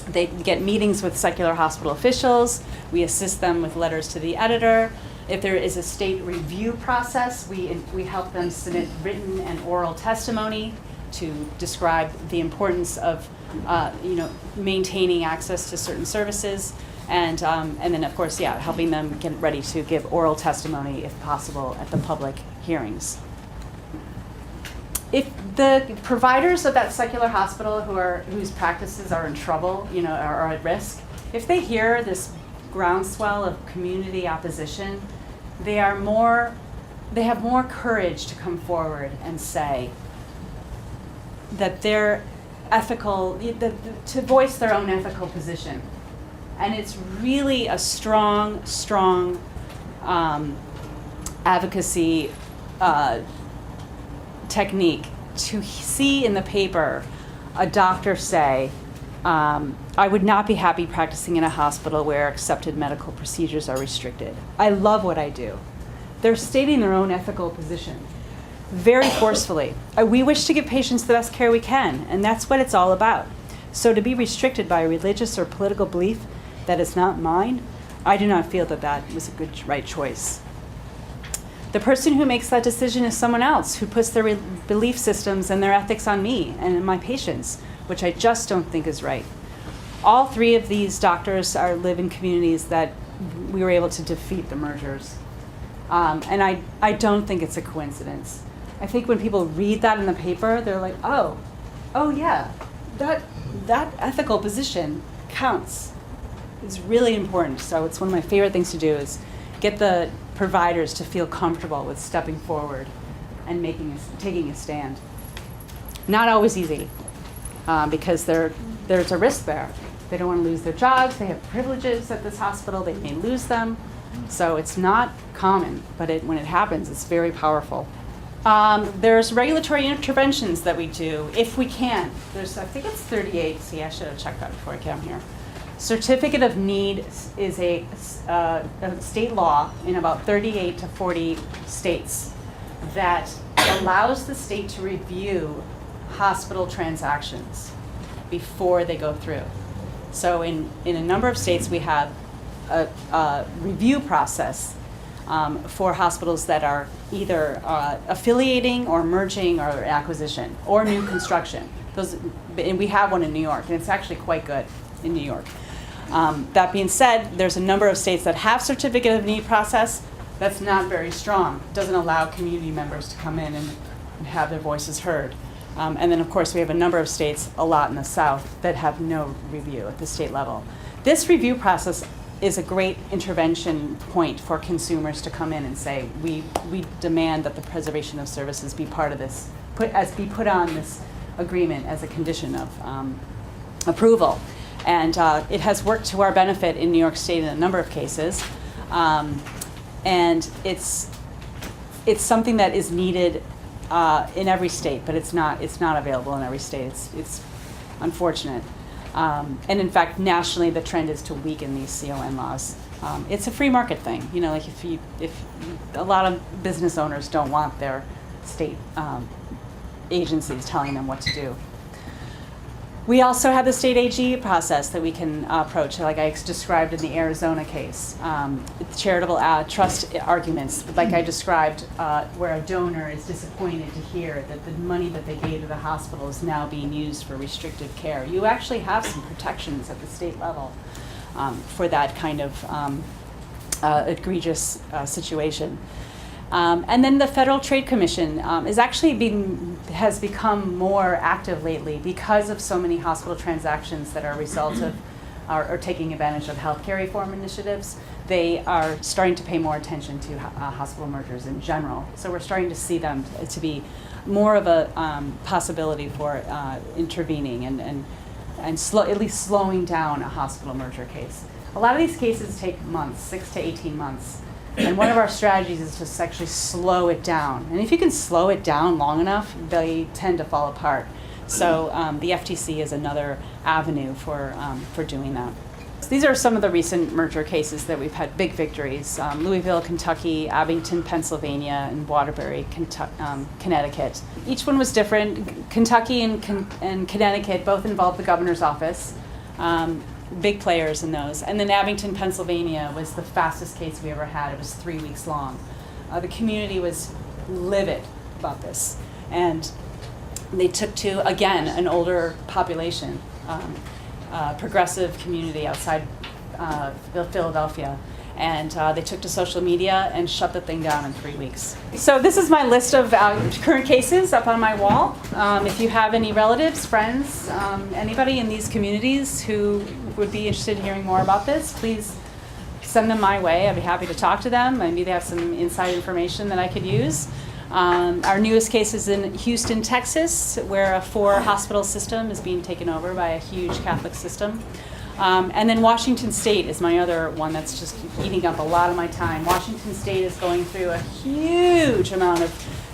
Speaker 2: They get meetings with secular hospital officials. We assist them with letters to the editor. If there is a state review process, we help them submit written and oral testimony to describe the importance of maintaining access to certain services, and then of course, helping them get ready to give oral testimony if possible at the public hearings. If the providers of that secular hospital whose practices are in trouble, are at risk, if they hear this groundswell of community opposition, they have more courage to come forward and say that they're ethical, to voice their own ethical position. And it's really a strong advocacy technique to see in the paper a doctor say, I would not be happy practicing in a hospital where accepted medical procedures are restricted. I love what I do. They're stating their own ethical position very forcefully. We wish to give patients the best care we can, and that's what it's all about. So to be restricted by a religious or political belief that is not mine, I do not feel that was a right choice. The person who makes that decision is someone else who puts their belief systems and their ethics on me and my patients, which I just don't think is right. All 3 of these doctors live in communities that we were able to defeat the mergers. And I don't think it's a coincidence. I think when people read that in the paper, they're like, oh yeah, that ethical position counts. It's really important. So it's one of my favorite things to do is get the providers to feel comfortable with stepping forward and taking a stand. Not always easy, because there's a risk there. They don't want to lose their jobs. They have privileges at this hospital. They may lose them. So it's not common, but when it happens, it's very powerful. There's regulatory interventions that we do if we can. I think it's 38. See, I should have checked that before I came here. Certificate of Need is a state law in about 38 to 40 states that allows the state to review hospital transactions before they go through. So in a number of states, we have a review process for hospitals that are either affiliating or merging or acquisition or new construction. And we have one in New York, and it's actually quite good in New York. That being said, there's a number of states that have certificate of need process that's not very strong. It doesn't allow community members to come in and have their voices heard. And then, of course, we have a number of states, a lot in the South, that have no review at the state level. This review process is a great intervention point for consumers to come in and say, we demand that the preservation of services be part of this, be put on this agreement as a condition of approval. And it has worked to our benefit in New York State in a number of cases. And it's something that is needed in every state, but it's not available in every state. It's unfortunate. And in fact, nationally, the trend is to weaken these CON laws. It's a free market thing. Like if a lot of business owners don't want their state agencies telling them what to do. We also have the state AG process that we can approach, like I described in the Arizona case. Charitable trust arguments, like I described, where a donor is disappointed to hear that the money that they gave to the hospital is now being used for restrictive care. You actually have some protections at the state level for that kind of egregious situation. And then the Federal Trade Commission has become more active lately because of so many hospital transactions that are a result of or taking advantage of healthcare reform initiatives. They are starting to pay more attention to hospital mergers in general. So we're starting to see them to be more of a possibility for intervening and at least slowing down a hospital merger case. A lot of these cases take months, 6 to 18 months. And one of our strategies is to actually slow it down. And if you can slow it down long enough, they tend to fall apart. So the FTC is another avenue for doing that. So these are some of the recent merger cases that we've had big victories. Louisville, Kentucky, Abington, Pennsylvania, and Waterbury, Connecticut. Each one was different. Kentucky and Connecticut both involved the governor's office. Big players in those. And then Abington, Pennsylvania was the fastest case we ever had. It was 3 weeks long. The community was livid about this. And they took to, again, an older population, progressive community outside Philadelphia. And they took to social media and shut the thing down in 3 weeks. So this is my list of current cases up on my wall. If you have any relatives, friends, anybody in these communities who would be interested in hearing more about this, please send them my way. I'd be happy to talk to them. Maybe they have some inside information that I could use. Our newest case is in Houston, Texas, where a 4-hospital system is being taken over by a huge Catholic system. And then Washington State is my other one that's just eating up a lot of my time. Washington State is going through a huge amount of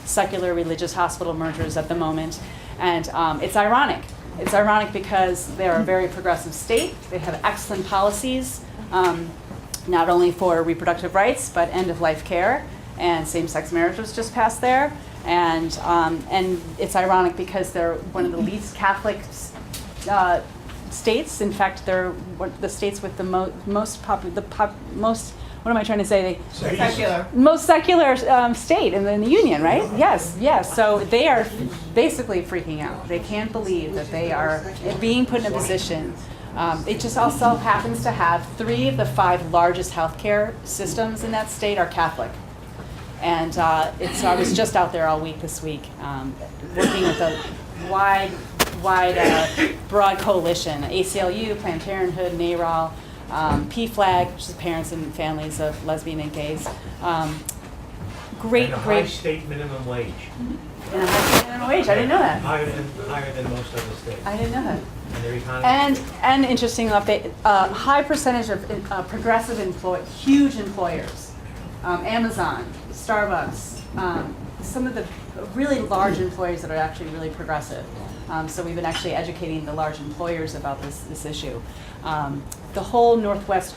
Speaker 2: secular religious hospital mergers at the moment. And it's ironic. It's ironic because they're a very progressive state. They have excellent policies, not only for reproductive rights, but end-of-life care. And same-sex marriage was just passed there. And it's ironic because they're one of the least Catholic states. In fact, they're the states with the most what am I trying to say?
Speaker 23: Secular.
Speaker 2: Most secular state in the Union, right? Yes, yes. So they are basically freaking out. They can't believe that they are being put in a position. It just also happens to have 3 of the 5 largest healthcare systems in that state are Catholic. And I was just out there all week this week, working with a broad coalition: ACLU, Planned Parenthood, NARAL, PFLAG, which is Parents and Families of Lesbian and Gays. Great.
Speaker 1: High state minimum wage.
Speaker 2: And a high state minimum wage. I didn't know that.
Speaker 1: Higher than most other states.
Speaker 2: I didn't know that.
Speaker 1: And their economy.
Speaker 2: And interesting update: high percentage of progressive huge employers, Amazon, Starbucks, some of the really large employers that are actually really progressive. So we've been actually educating the large employers about this issue. The whole northwest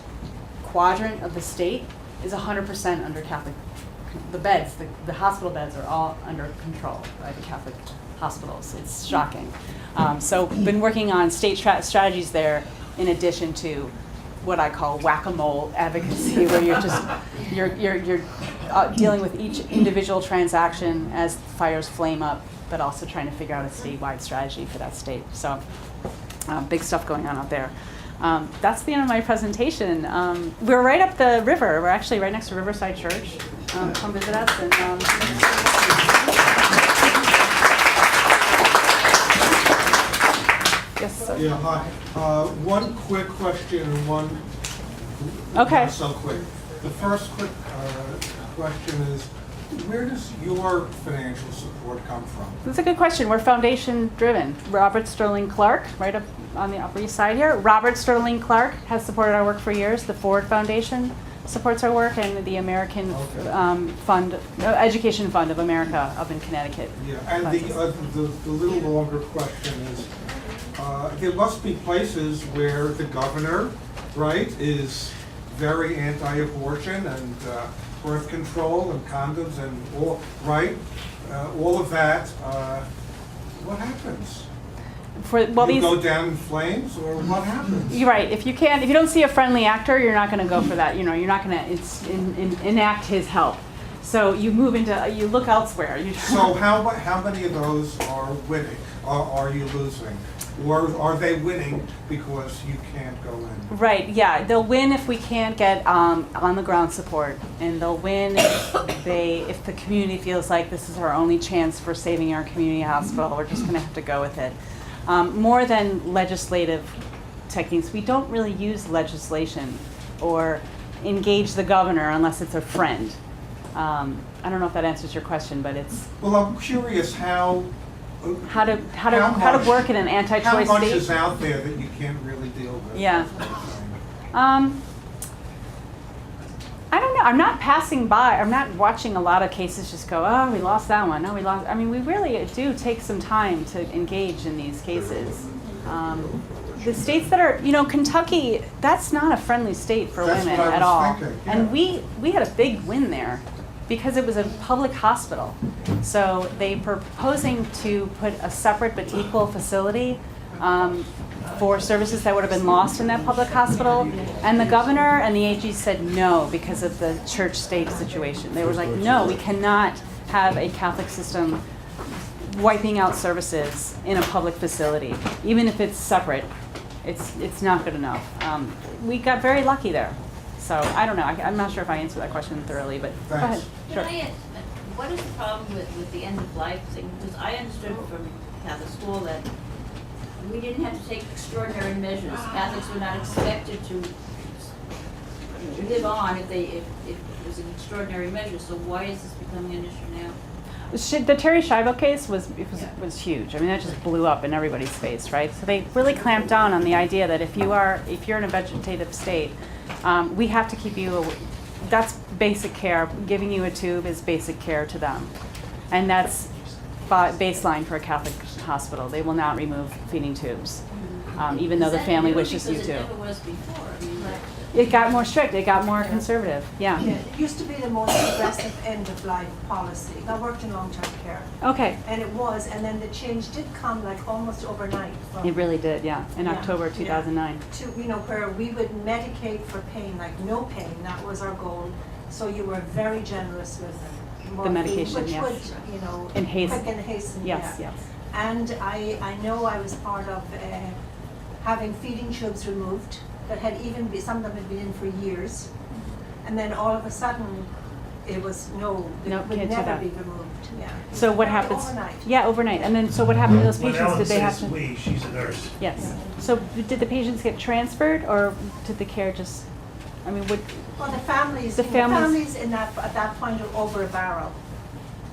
Speaker 2: quadrant of the state is 100% under Catholic. The beds, the hospital beds are all under control by the Catholic hospitals. It's shocking. So we've been working on state strategies there in addition to what I call whack-a-mole advocacy, where you're dealing with each individual transaction as fires flame up, but also trying to figure out a statewide strategy for that state. So big stuff going on out there. That's the end of my presentation. We're right up the river. We're actually right next to Riverside Church. Come visit us. And, yes, sir.
Speaker 5: Yeah, hi. One quick question and one
Speaker 2: okay.
Speaker 5: Not so quick. The first quick question is, where does your financial support come from?
Speaker 2: That's a good question. We're foundation driven. Robert Sterling Clark, right up on the Upper East Side here. Robert Sterling Clark has supported our work for years. The Ford Foundation supports our work, and the American Education Fund of America up in Connecticut.
Speaker 5: Yeah, and the little longer question is, there must be places where the governor, right, is very anti-abortion and birth control and condoms and all, right? All of that. What happens?
Speaker 2: well,
Speaker 5: You
Speaker 2: these.
Speaker 5: go down in flames, or what happens?
Speaker 2: You're right. If you don't see a friendly actor, you're not going to go for that. You're not going to enact his help. So you you look elsewhere.
Speaker 5: So how many of those are winning? Are you losing? Or are they winning because you can't go in?
Speaker 2: Right, yeah. They'll win if we can't get on the ground support. And they'll win if the community feels like this is our only chance for saving our community hospital. We're just going to have to go with it. More than legislative techniques, we don't really use legislation or engage the governor unless it's a friend. I don't know if that answers your question, but it's.
Speaker 5: Well, I'm curious how
Speaker 2: to work in an anti-choice state.
Speaker 5: How much is out there that you can't really deal with?
Speaker 2: Yeah. I don't know. I'm not passing by. I'm not watching a lot of cases just go, oh, we lost that one. No, we lost. I mean, we really do take some time to engage in these cases. The states that are, Kentucky, that's not a friendly state for women at all.
Speaker 5: Thinking, yeah.
Speaker 2: And we had a big win there because it was a public hospital. So they were proposing to put a separate but equal facility for services that would have been lost in that public hospital. And the governor and the AG said no because of the church-state situation. They were like, no, we cannot have a Catholic system wiping out services in a public facility. Even if it's separate, it's not good enough. We got very lucky there. So I don't know. I'm not sure if I answered that question thoroughly, but go ahead.
Speaker 6: Sure. What is the problem with the end of life thing? Because I understood from Catholic school that we didn't have to take extraordinary measures. Catholics were not expected to live on if it was an extraordinary measure. So why is this becoming an issue now?
Speaker 2: The Terry Schiavo case was huge. I mean, that just blew up in everybody's face, right? So they really clamped down on the idea that if you're in a vegetative state, we have to keep you. That's basic care. Giving you a tube is basic care to them, and that's baseline for a Catholic hospital. They will not remove feeding tubes, even though the family wishes you to.
Speaker 6: It never was before. I mean,
Speaker 2: It got more strict. It got more conservative. Yeah.
Speaker 7: It used to be the most progressive end-of-life policy. That worked in long-term care.
Speaker 2: Okay.
Speaker 7: And it was, and then the change did come like almost overnight.
Speaker 2: It really did, yeah. In October 2009.
Speaker 7: To where we would medicate for pain, like no pain. That was our goal. So you were very generous with morphine,
Speaker 2: The medication,
Speaker 7: which
Speaker 2: yes.
Speaker 7: would, quicken and hasten.
Speaker 2: Yes,
Speaker 7: yeah.
Speaker 2: yes.
Speaker 7: And I know I was part of having feeding tubes removed. That had some of them had been in for years, and then all of a sudden, it was it would never be removed. Yeah.
Speaker 2: So what happens?
Speaker 7: Overnight.
Speaker 2: Yeah, overnight. And then, so what happened to those
Speaker 1: When
Speaker 2: patients?
Speaker 1: Ellen
Speaker 2: Did they have
Speaker 1: says
Speaker 2: to?
Speaker 1: we, she's a nurse.
Speaker 2: Yes. So did the patients get transferred, or did the care just? I mean, what?
Speaker 7: Well, the families at that point are over a barrel,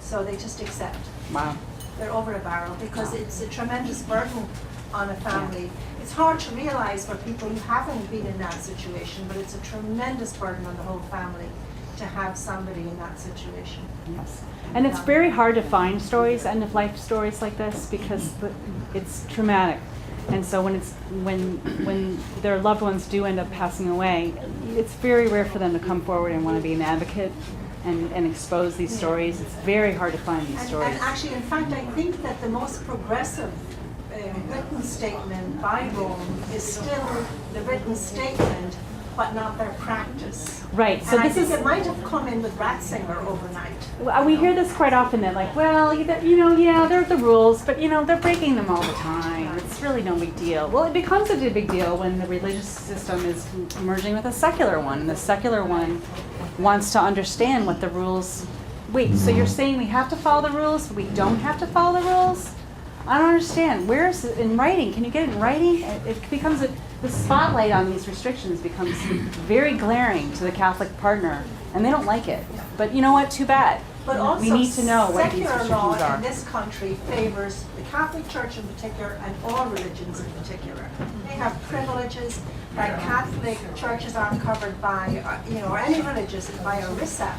Speaker 7: so they just accept.
Speaker 2: Wow.
Speaker 7: They're over a barrel because it's a tremendous burden on a family. It's hard to realize for people who haven't been in that situation, but it's a tremendous burden on the whole family to have somebody in that situation.
Speaker 2: Yes. And it's very hard to find stories, end-of-life stories like this, because it's traumatic. And so when their loved ones do end up passing away, it's very rare for them to come forward and want to be an advocate and expose these stories. It's very hard to find these stories.
Speaker 7: And actually, in fact, I think that the most progressive written statement by Rome is still the written statement, but not their practice.
Speaker 2: Right. So
Speaker 7: and
Speaker 2: this
Speaker 7: I think
Speaker 2: is.
Speaker 7: It might have come in with Ratzinger overnight.
Speaker 2: We hear this quite often that, like, well, yeah, they're the rules, but they're breaking them all the time. It's really no big deal. Well, it becomes a big deal when the religious system is merging with a secular one. And the secular one wants to understand what the rules. Wait, so you're saying we have to follow the rules, but we don't have to follow the rules? I don't understand. Where is it in writing? Can you get it in writing? It becomes the spotlight on these restrictions becomes very glaring to the Catholic partner, and they don't like it. But you know what? Too bad.
Speaker 7: But also,
Speaker 2: we need to know what these
Speaker 7: secular law
Speaker 2: restrictions are.
Speaker 7: in this country favors the Catholic Church in particular and all religions in particular. They have privileges that Catholic churches aren't covered by, or any religious by ERISA,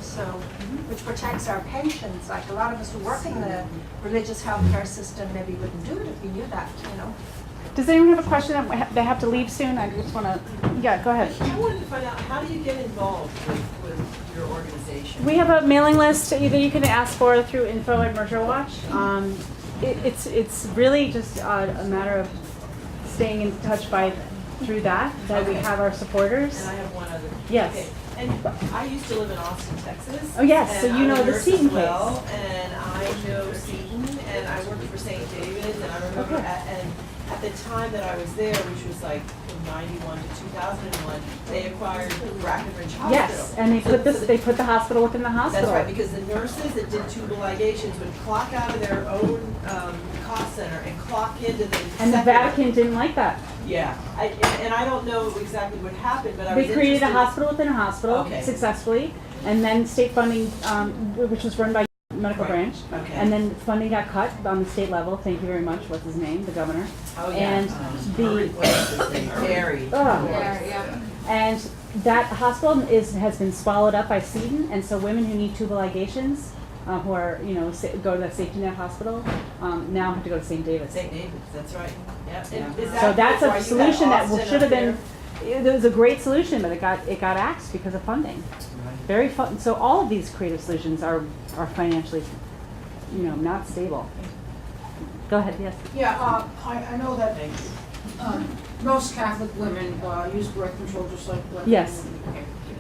Speaker 7: so which protects our pensions. Like a lot of us who work in the religious healthcare system maybe wouldn't do it if we knew that,
Speaker 2: Does anyone have a question? They have to leave soon. I just want to. Yeah, go ahead.
Speaker 8: I wanted to find out, how do you get involved with your organization?
Speaker 2: We have a mailing list either you can ask for through info@MergerWatch. It's really just a matter of staying in touch through that we have our supporters.
Speaker 8: And I have one other.
Speaker 2: Yes.
Speaker 8: Okay. And I used to live in Austin, Texas.
Speaker 2: Oh, yes, so
Speaker 8: and
Speaker 2: you
Speaker 8: I'm
Speaker 2: know
Speaker 8: a
Speaker 2: the
Speaker 8: nurse
Speaker 2: Seton
Speaker 8: as well,
Speaker 2: case.
Speaker 8: and I know Seton, and I worked for St. David's, and I remember
Speaker 2: Okay.
Speaker 8: at the time that I was there, which was like from 91 to 2001, they acquired Brackenridge Hospital.
Speaker 2: Yes, and they put the hospital within the hospital.
Speaker 8: That's right, because the nurses that did tubal ligations would clock out of their own cost center and clock into the
Speaker 2: And the
Speaker 8: second-
Speaker 2: Vatican didn't like that.
Speaker 8: Yeah, and I don't know exactly what happened, but I was
Speaker 2: They created a
Speaker 8: interested-
Speaker 2: hospital within a hospital
Speaker 8: Okay.
Speaker 2: successfully, and then state funding, which was run by medical
Speaker 8: Right.
Speaker 2: branch,
Speaker 8: Okay.
Speaker 2: and then funding got cut on the state level. Thank you very much. What's his name? The governor.
Speaker 8: Oh, yeah.
Speaker 2: And
Speaker 8: Gary.
Speaker 2: And that hospital has been swallowed up by Seton, and so women who need tubal ligations, who are go to that safety net hospital, now have to go to St. David's.
Speaker 8: St. David's, that's right. Yep.
Speaker 2: Yeah.
Speaker 8: And is
Speaker 2: So that's
Speaker 8: why
Speaker 2: a
Speaker 8: you
Speaker 2: solution
Speaker 8: had
Speaker 2: that
Speaker 8: Austin
Speaker 2: should have
Speaker 8: up
Speaker 2: been. It was a great solution, but it got axed because of funding. Very fun. So all of these creative solutions are financially, not stable. Go ahead. Yes.
Speaker 3: Yeah, I know that most Catholic women use birth control just like women.
Speaker 2: Yes.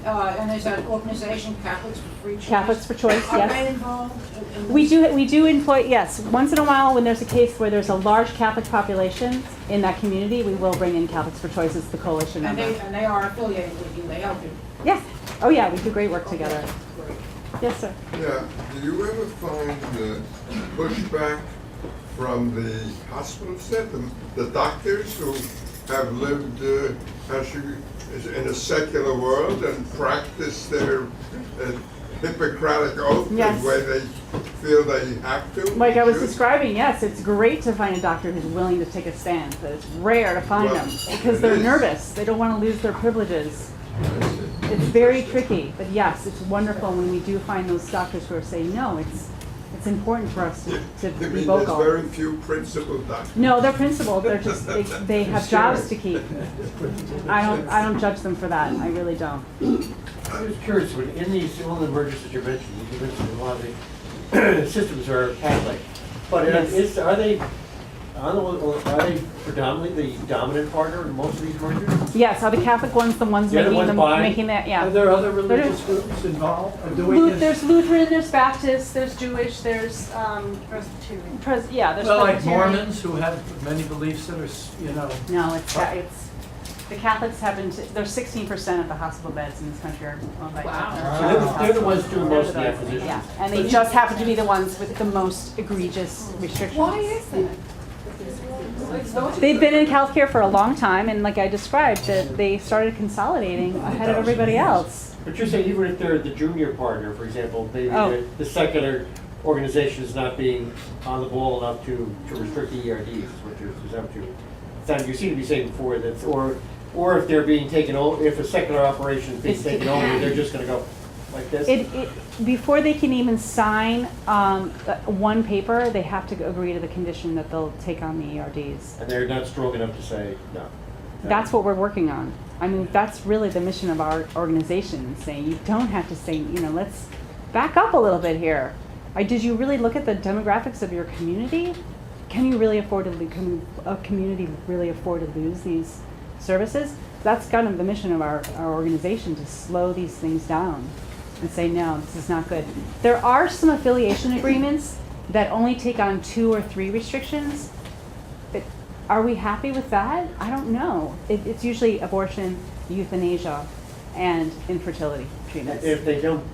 Speaker 3: And there's an organization, Catholics for Free Choice.
Speaker 2: Catholics for Choice,
Speaker 3: Are
Speaker 2: yes.
Speaker 3: they involved in
Speaker 2: We
Speaker 3: this?
Speaker 2: do employ, yes. Once in a while, when there's a case where there's a large Catholic population in that community, we will bring in Catholics for Choice as the coalition
Speaker 3: And
Speaker 2: member.
Speaker 3: they are affiliated with you, they help you.
Speaker 2: Yes. Oh yeah, we do great work together. Yes, sir.
Speaker 10: Yeah, do you ever find pushback from the hospital staff, the doctors who have lived in a secular world and practiced their Hippocratic oath
Speaker 2: Yes.
Speaker 10: the way they feel they have to?
Speaker 2: Like I was
Speaker 10: Should?
Speaker 2: describing, yes, it's great to find a doctor who's willing to take a stand, but it's rare to find
Speaker 10: Well,
Speaker 2: them because
Speaker 10: it
Speaker 2: they're
Speaker 10: is.
Speaker 2: nervous. They don't want to lose their privileges. It's very tricky, but yes, it's wonderful when we do find those doctors who are saying, no, it's important for us to
Speaker 10: You
Speaker 2: be
Speaker 10: mean
Speaker 2: vocal.
Speaker 10: there's very few principled doctors?
Speaker 2: No, they're principled. They're just they have jobs to keep. I don't judge them for that. I really don't.
Speaker 1: I was curious, when in these, all the mergers that you mentioned a lot of the systems are Catholic, but
Speaker 2: Yes.
Speaker 1: are they predominantly the dominant partner in most of these mergers?
Speaker 2: Yes, are the Catholic ones the ones
Speaker 1: They're the ones buying?
Speaker 2: making that? Yeah.
Speaker 1: Are there other
Speaker 2: There
Speaker 1: religious
Speaker 2: is-
Speaker 1: groups involved? Or do we just-
Speaker 2: There's Lutheran, there's Baptist, there's Jewish, there's
Speaker 7: Presbyterian.
Speaker 2: there's
Speaker 1: Well, like
Speaker 2: Presbyterian.
Speaker 1: Mormons who have many beliefs that are,
Speaker 2: No, it's the Catholics happen to. There's 16% of the hospital beds in this country are owned by Catholics.
Speaker 1: So they're the ones doing most of the
Speaker 2: They're
Speaker 1: acquisitions.
Speaker 2: Yeah, and they just happen to be the ones with the most egregious restrictions.
Speaker 3: Why is that?
Speaker 2: They've been in healthcare for a long time, and like I described, that they started consolidating ahead of everybody else.
Speaker 1: But you're saying even if they're the junior partner, for example, maybe
Speaker 2: Oh.
Speaker 1: the secular organization is not being on the ball enough to restrict the ERDs, is that what you seem to be saying before, that's, or if they're being taken over, if a secular operation is being
Speaker 2: It's
Speaker 1: taken over, they're just gonna go like this?
Speaker 2: Before they can even sign one paper, they have to agree to the condition that they'll take on the ERDs.
Speaker 1: And they're not strong enough to say no.
Speaker 2: That's what we're working on. I mean, that's really the mission of our organization, saying you don't have to say, let's back up a little bit here. Did you really look at the demographics of your community? Can you really afford to, can a community really afford to lose these services? That's kind of the mission of our organization, to slow these things down and say, no, this is not good. There are some affiliation agreements that only take on 2 or 3 restrictions. But are we happy with that? I don't know. It's usually abortion, euthanasia, and infertility treatments.
Speaker 1: If they don't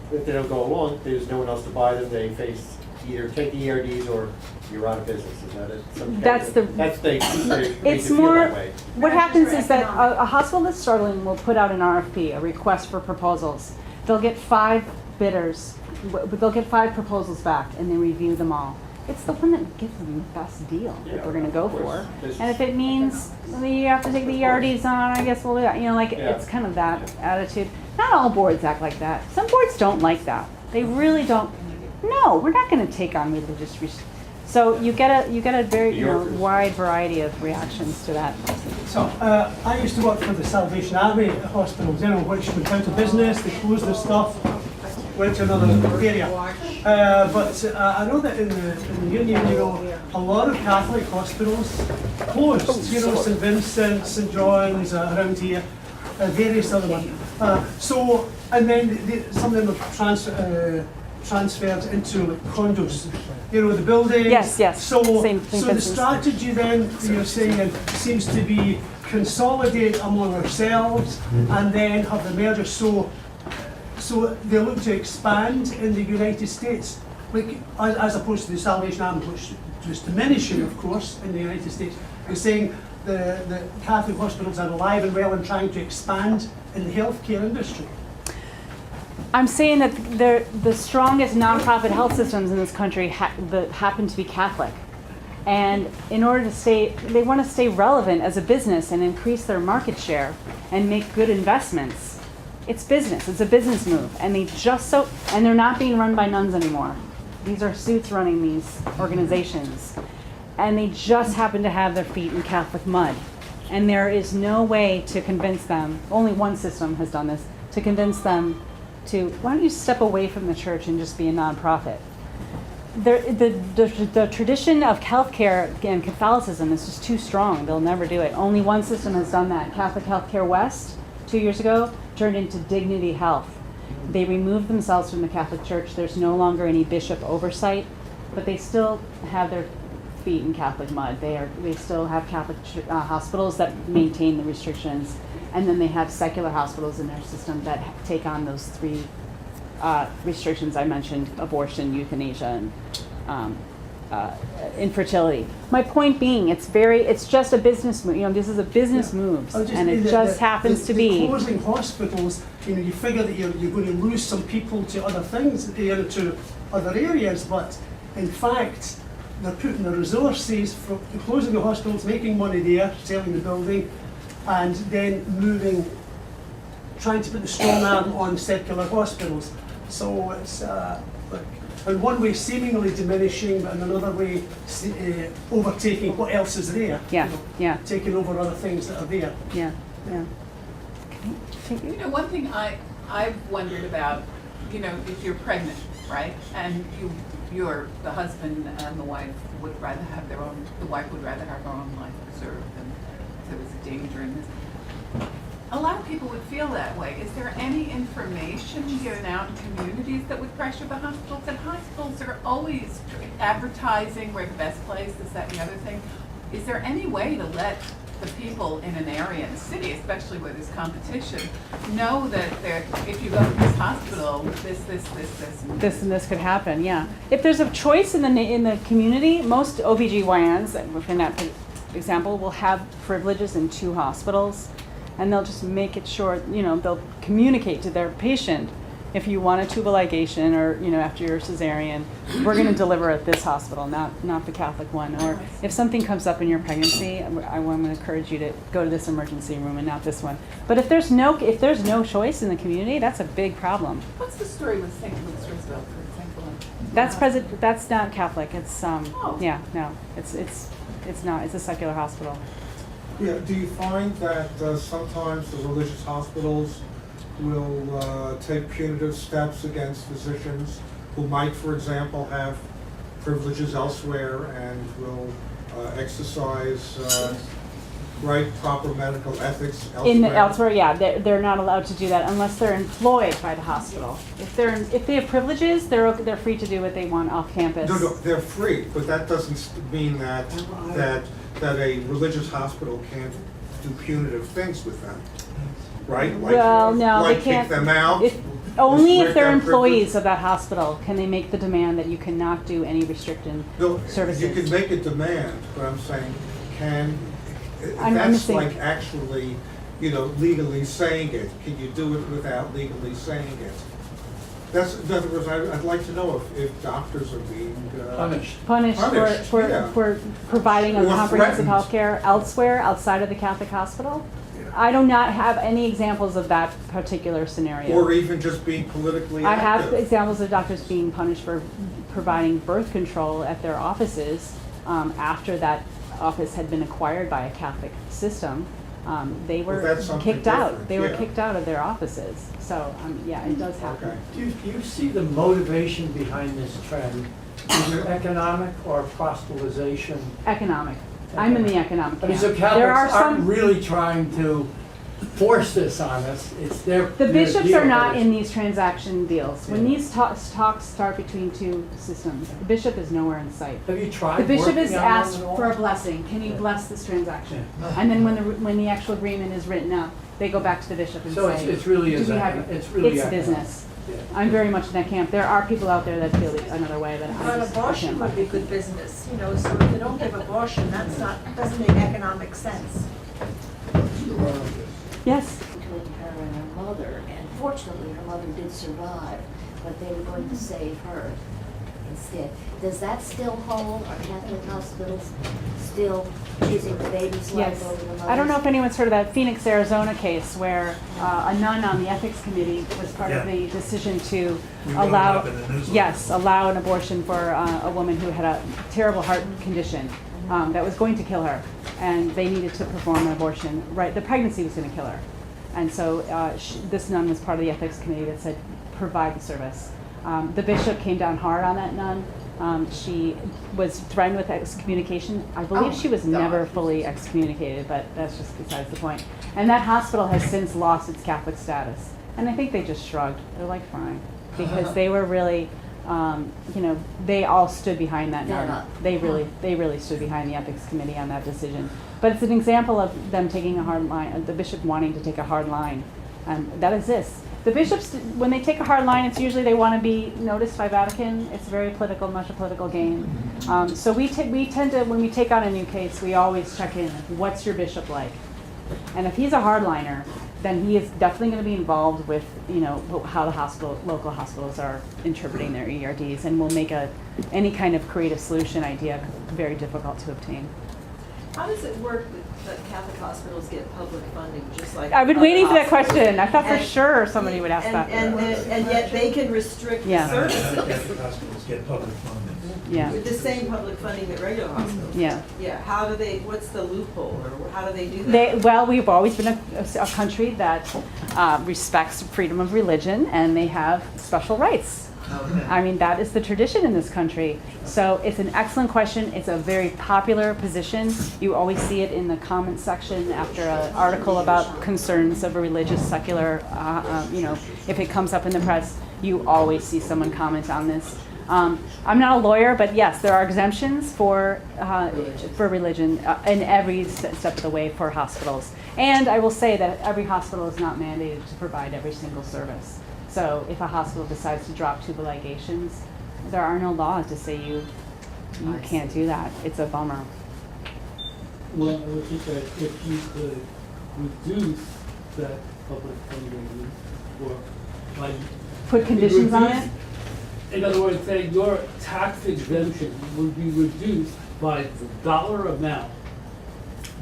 Speaker 1: go along, there's no one else to buy them, they face either take the ERDs or you're out of business, is that it?
Speaker 2: That's the. It's more. What happens is that a hospital that's struggling will put out an RFP, a request for proposals. They'll get 5 bidders. They'll get 5 proposals back, and they review them all. It's the one that gives them the best deal that we're going to go for. And if it means you have to take the ERDs on, I guess we'll do that. It's kind of that attitude. Not all boards act like that. Some boards don't like that. They really don't. No, we're not going to take on religious restrictions. So you get a very wide variety of reactions to that.
Speaker 12: So I used to work for the Salvation Army at hospitals, which went out of business, they closed their stuff. went to another area. But I know that in the Union, you know, a lot of Catholic hospitals closed. You know, St Vincent, St John's, around here, various other ones. So, and then some of them were transferred into like condos. You know, the buildings.
Speaker 2: Yes.
Speaker 12: So
Speaker 2: Same
Speaker 12: the strategy then, you're saying, seems to be consolidate among ourselves and then have the merger. So they look to expand in the United States, like as opposed to the Salvation Army, which was diminishing, of course, in the United States. You're saying the Catholic hospitals are alive and well and trying to expand in the healthcare industry.
Speaker 2: I'm saying that the strongest nonprofit health systems in this country happen to be Catholic. And in order to they want to stay relevant as a business and increase their market share and make good investments. It's business. It's a business move. And they're not being run by nuns anymore. These are suits running these organizations. And they just happen to have their feet in Catholic mud. And there is no way to convince them, only one system has done this, to convince them to, why don't you step away from the church and just be a nonprofit? The tradition of healthcare and Catholicism is just too strong. They'll never do it. Only one system has done that. Catholic Healthcare West, 2 years ago, turned into Dignity Health. They removed themselves from the Catholic Church. There's no longer any bishop oversight, but they still have their feet in Catholic mud. They still have Catholic hospitals that maintain the restrictions, and then they have secular hospitals in their system that take on those three restrictions I mentioned: abortion, euthanasia, and infertility. My point being, it's just a business move. You know, this is a business move, and it just happens to be.
Speaker 12: Closing hospitals, you know, you figure that you're going to lose some people to other things, to other areas, but in fact, they're putting the resources for closing the hospitals, making money there, selling the building, and then trying to put the strong arm on secular hospitals. So it's in one way seemingly diminishing, but in another way overtaking what else is there.
Speaker 2: Yeah.
Speaker 12: Taking over other things that are there.
Speaker 2: Yeah.
Speaker 16: You know, one thing I've wondered about, you know, if you're pregnant, right, and the husband and the wife would rather have the wife would rather have her own life preserved, and if there was a danger in this. A lot of people would feel that way. Is there any information given out in communities that would pressure the hospitals? And hospitals are always advertising, we're the best place, this, that, and the other thing. Is there any way to let the people in an area, in a city, especially where there's competition, know that if you go to this hospital, this
Speaker 2: and this could happen? Yeah. If there's a choice in the community, most OBGYNs, within that example, will have privileges in 2 hospitals. And they'll just make it sure, you know, they'll communicate to their patient, if you want a tubal ligation or, you know, after your cesarean, we're going to deliver at this hospital, not the Catholic one. Or if something comes up in your pregnancy, I want to encourage you to go to this emergency room and not this one. But if there's no choice in the community, that's a big problem.
Speaker 16: What's the story with St. Louis Roosevelt, for example?
Speaker 2: That's not Catholic. It's it's not. It's a secular hospital.
Speaker 5: Yeah, do you find that sometimes the religious hospitals will take punitive steps against physicians who might, for example, have privileges elsewhere and will exercise proper medical ethics elsewhere?
Speaker 2: Yeah, they're not allowed to do that unless they're employed by the hospital. If they have privileges, they're free to do what they want off campus.
Speaker 5: No, they're free, but that doesn't mean that a religious hospital can't do punitive things with them, right?
Speaker 2: They can't.
Speaker 5: Kick them out.
Speaker 2: Only if they're employees of that hospital can they make the demand that you cannot do any restricted services.
Speaker 5: You can make a demand, but I'm saying that's like actually, you know, legally saying it. Can you do it without legally saying it? In other words, I'd like to know if doctors are being
Speaker 2: punished for providing a comprehensive health care elsewhere outside of the Catholic hospital. I do not have any examples of that particular scenario.
Speaker 5: Or even just being politically active.
Speaker 2: I have examples of doctors being punished for providing birth control at their offices after that office had been acquired by a Catholic system. They
Speaker 5: Well,
Speaker 2: were
Speaker 5: that's something
Speaker 2: kicked out.
Speaker 5: different,
Speaker 2: They were
Speaker 5: yeah.
Speaker 2: kicked out of their offices. So, yeah, it does happen.
Speaker 15: Do you see the motivation behind this trend, either economic or proselytization?
Speaker 2: Economic. I'm in the economic
Speaker 15: I mean,
Speaker 2: camp.
Speaker 15: so
Speaker 2: There are
Speaker 15: Catholics aren't
Speaker 2: some.
Speaker 15: really trying to force this on us. It's their
Speaker 2: The
Speaker 15: their
Speaker 2: bishops
Speaker 15: deal,
Speaker 2: are not
Speaker 15: but
Speaker 2: in these transaction deals. When
Speaker 15: Yeah.
Speaker 2: these talks start between two systems, the bishop is nowhere in sight.
Speaker 15: Have you tried
Speaker 2: The bishop is
Speaker 15: working on
Speaker 2: asked
Speaker 15: them at all?
Speaker 2: for a blessing. Can you bless this transaction?
Speaker 15: Yeah.
Speaker 2: And then when the actual agreement is written up, they go back to the bishop and
Speaker 15: So
Speaker 2: say,
Speaker 15: it's really
Speaker 2: "Do
Speaker 15: is
Speaker 2: we
Speaker 15: econ-
Speaker 2: have-
Speaker 15: it's really
Speaker 2: it's
Speaker 15: economic."
Speaker 2: business."
Speaker 15: Yeah.
Speaker 2: I'm very much in that camp. There are people out there that feel another way, but
Speaker 7: But
Speaker 2: I
Speaker 7: abortion
Speaker 2: can't.
Speaker 7: would be good business, you know, so if you don't give abortion, doesn't make economic sense.
Speaker 2: Yes.
Speaker 18: Between her and her mother, and fortunately her mother did survive, but they were going to save her instead. Does that still hold? Are Catholic hospitals still choosing the baby's life
Speaker 2: Yes.
Speaker 18: over the mother's?
Speaker 2: I don't know if anyone's heard of that Phoenix, Arizona case where a nun on the ethics committee was part of the decision to
Speaker 20: We wrote it
Speaker 2: allow,
Speaker 20: up in the newsletter.
Speaker 2: yes, allow an abortion for a woman who had a terrible heart condition that was going to kill her, and they needed to perform an abortion. Right, the pregnancy was going to kill her, and so this nun was part of the ethics committee that said provide the service. The bishop came down hard on that nun. She was threatened with excommunication. I believe she was never fully excommunicated, but that's just besides the point. And that hospital has since lost its Catholic status. And I think they just shrugged. They're like, fine. Because they were really, they all stood behind that nun. They really stood behind the ethics committee on that decision. But it's an example of them taking a hard line, the bishop wanting to take a hard line. That exists. The bishops, when they take a hard line, it's usually they want to be noticed by Vatican. It's very political, much a political game. So we tend to, when we take on a new case, we always check in, what's your bishop like? And if he's a hardliner, then he is definitely going to be involved with, how the local hospitals are interpreting their ERDs, and will make any kind of creative solution idea very difficult to obtain.
Speaker 8: How does it work that Catholic hospitals get public funding, just like
Speaker 2: I've been
Speaker 8: other
Speaker 2: waiting for that
Speaker 8: hospitals?
Speaker 2: question. I thought for
Speaker 8: And-
Speaker 2: sure somebody would ask that.
Speaker 8: And yet they can restrict the
Speaker 2: Yeah.
Speaker 8: services
Speaker 20: Catholic hospitals get public funding.
Speaker 2: Yeah.
Speaker 8: with the same public funding that regular hospitals.
Speaker 2: Yeah.
Speaker 8: Yeah, how do they, what's the loophole, or how do they do that?
Speaker 2: We've always been a country that respects freedom of religion, and they have special rights. I mean, that is the tradition in this country. So it's an excellent question. It's a very popular position. You always see it in the comment section after an article about concerns of a religious, secular, if it comes up in the press, you always see someone comment on this. I'm not a lawyer, but yes, there are exemptions for religion in every step of the way for hospitals. And I will say that every hospital is not mandated to provide every single service. So if a hospital decides to drop tubal ligations, there are no laws to say you can't do that. It's a bummer.
Speaker 24: Well, I would think that if you could reduce that public funding or by
Speaker 2: Put conditions on it?
Speaker 24: In other words, say your tax exemption would be reduced by the dollar amount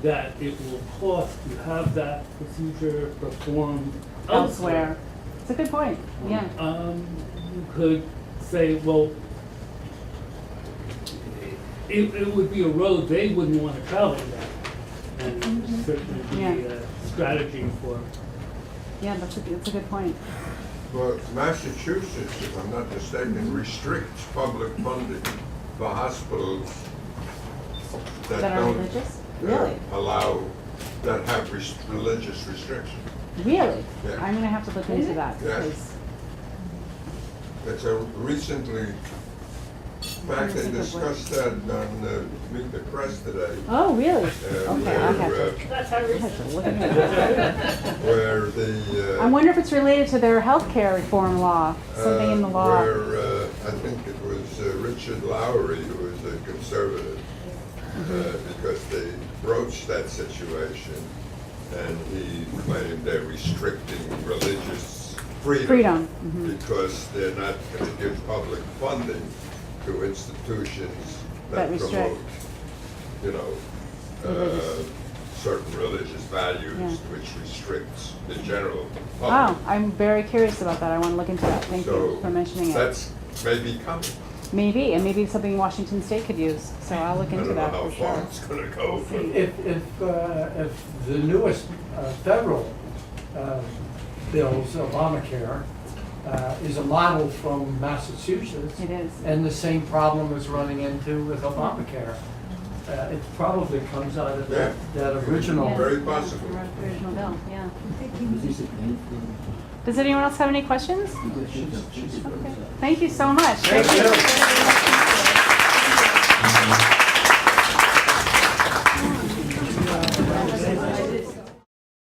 Speaker 24: that it will cost to have that procedure performed
Speaker 2: Elsewhere. It's a good point, yeah.
Speaker 24: You could say, well, it would be a road they wouldn't want to travel down, and certainly be a strategy for.
Speaker 2: Yeah, that's a good point.
Speaker 10: Well, Massachusetts, if I'm not mistaken, restricts public funding for hospitals that
Speaker 2: That are
Speaker 10: don't
Speaker 2: religious? Really?
Speaker 10: allow, that have religious restrictions.
Speaker 2: Really?
Speaker 10: Yeah.
Speaker 2: I'm gonna have to look into that.
Speaker 10: Yes. It's a recently, in fact, they discussed that on Meet the Press today.
Speaker 2: Oh, really?
Speaker 10: where,
Speaker 2: Okay, I have to look into that.
Speaker 10: where the
Speaker 2: I wonder if it's related to their healthcare reform law, something in the law.
Speaker 10: where I think it was Richard Lowry, who was a conservative, because they broached that situation, and he claimed they're restricting religious freedom. Because they're not going to give public funding to institutions that
Speaker 2: restrict.
Speaker 10: promote, certain religious values, which restricts the general public.
Speaker 2: Wow, I'm very curious about that. I want to look into that. Thank you for mentioning it.
Speaker 10: That's maybe coming.
Speaker 2: Maybe, and maybe something Washington State could use, so I'll look into that for sure.
Speaker 10: I don't know how far it's gonna go.
Speaker 15: If the newest federal bills, Obamacare, is a model from Massachusetts.
Speaker 2: It is.
Speaker 15: And the same problem is running into with Obamacare. It probably comes out of that original.
Speaker 2: Yeah.
Speaker 10: Very possible.
Speaker 2: Original bill, yeah. Does anyone else have any questions? Okay. Thank you so much.
Speaker 15: Thank you.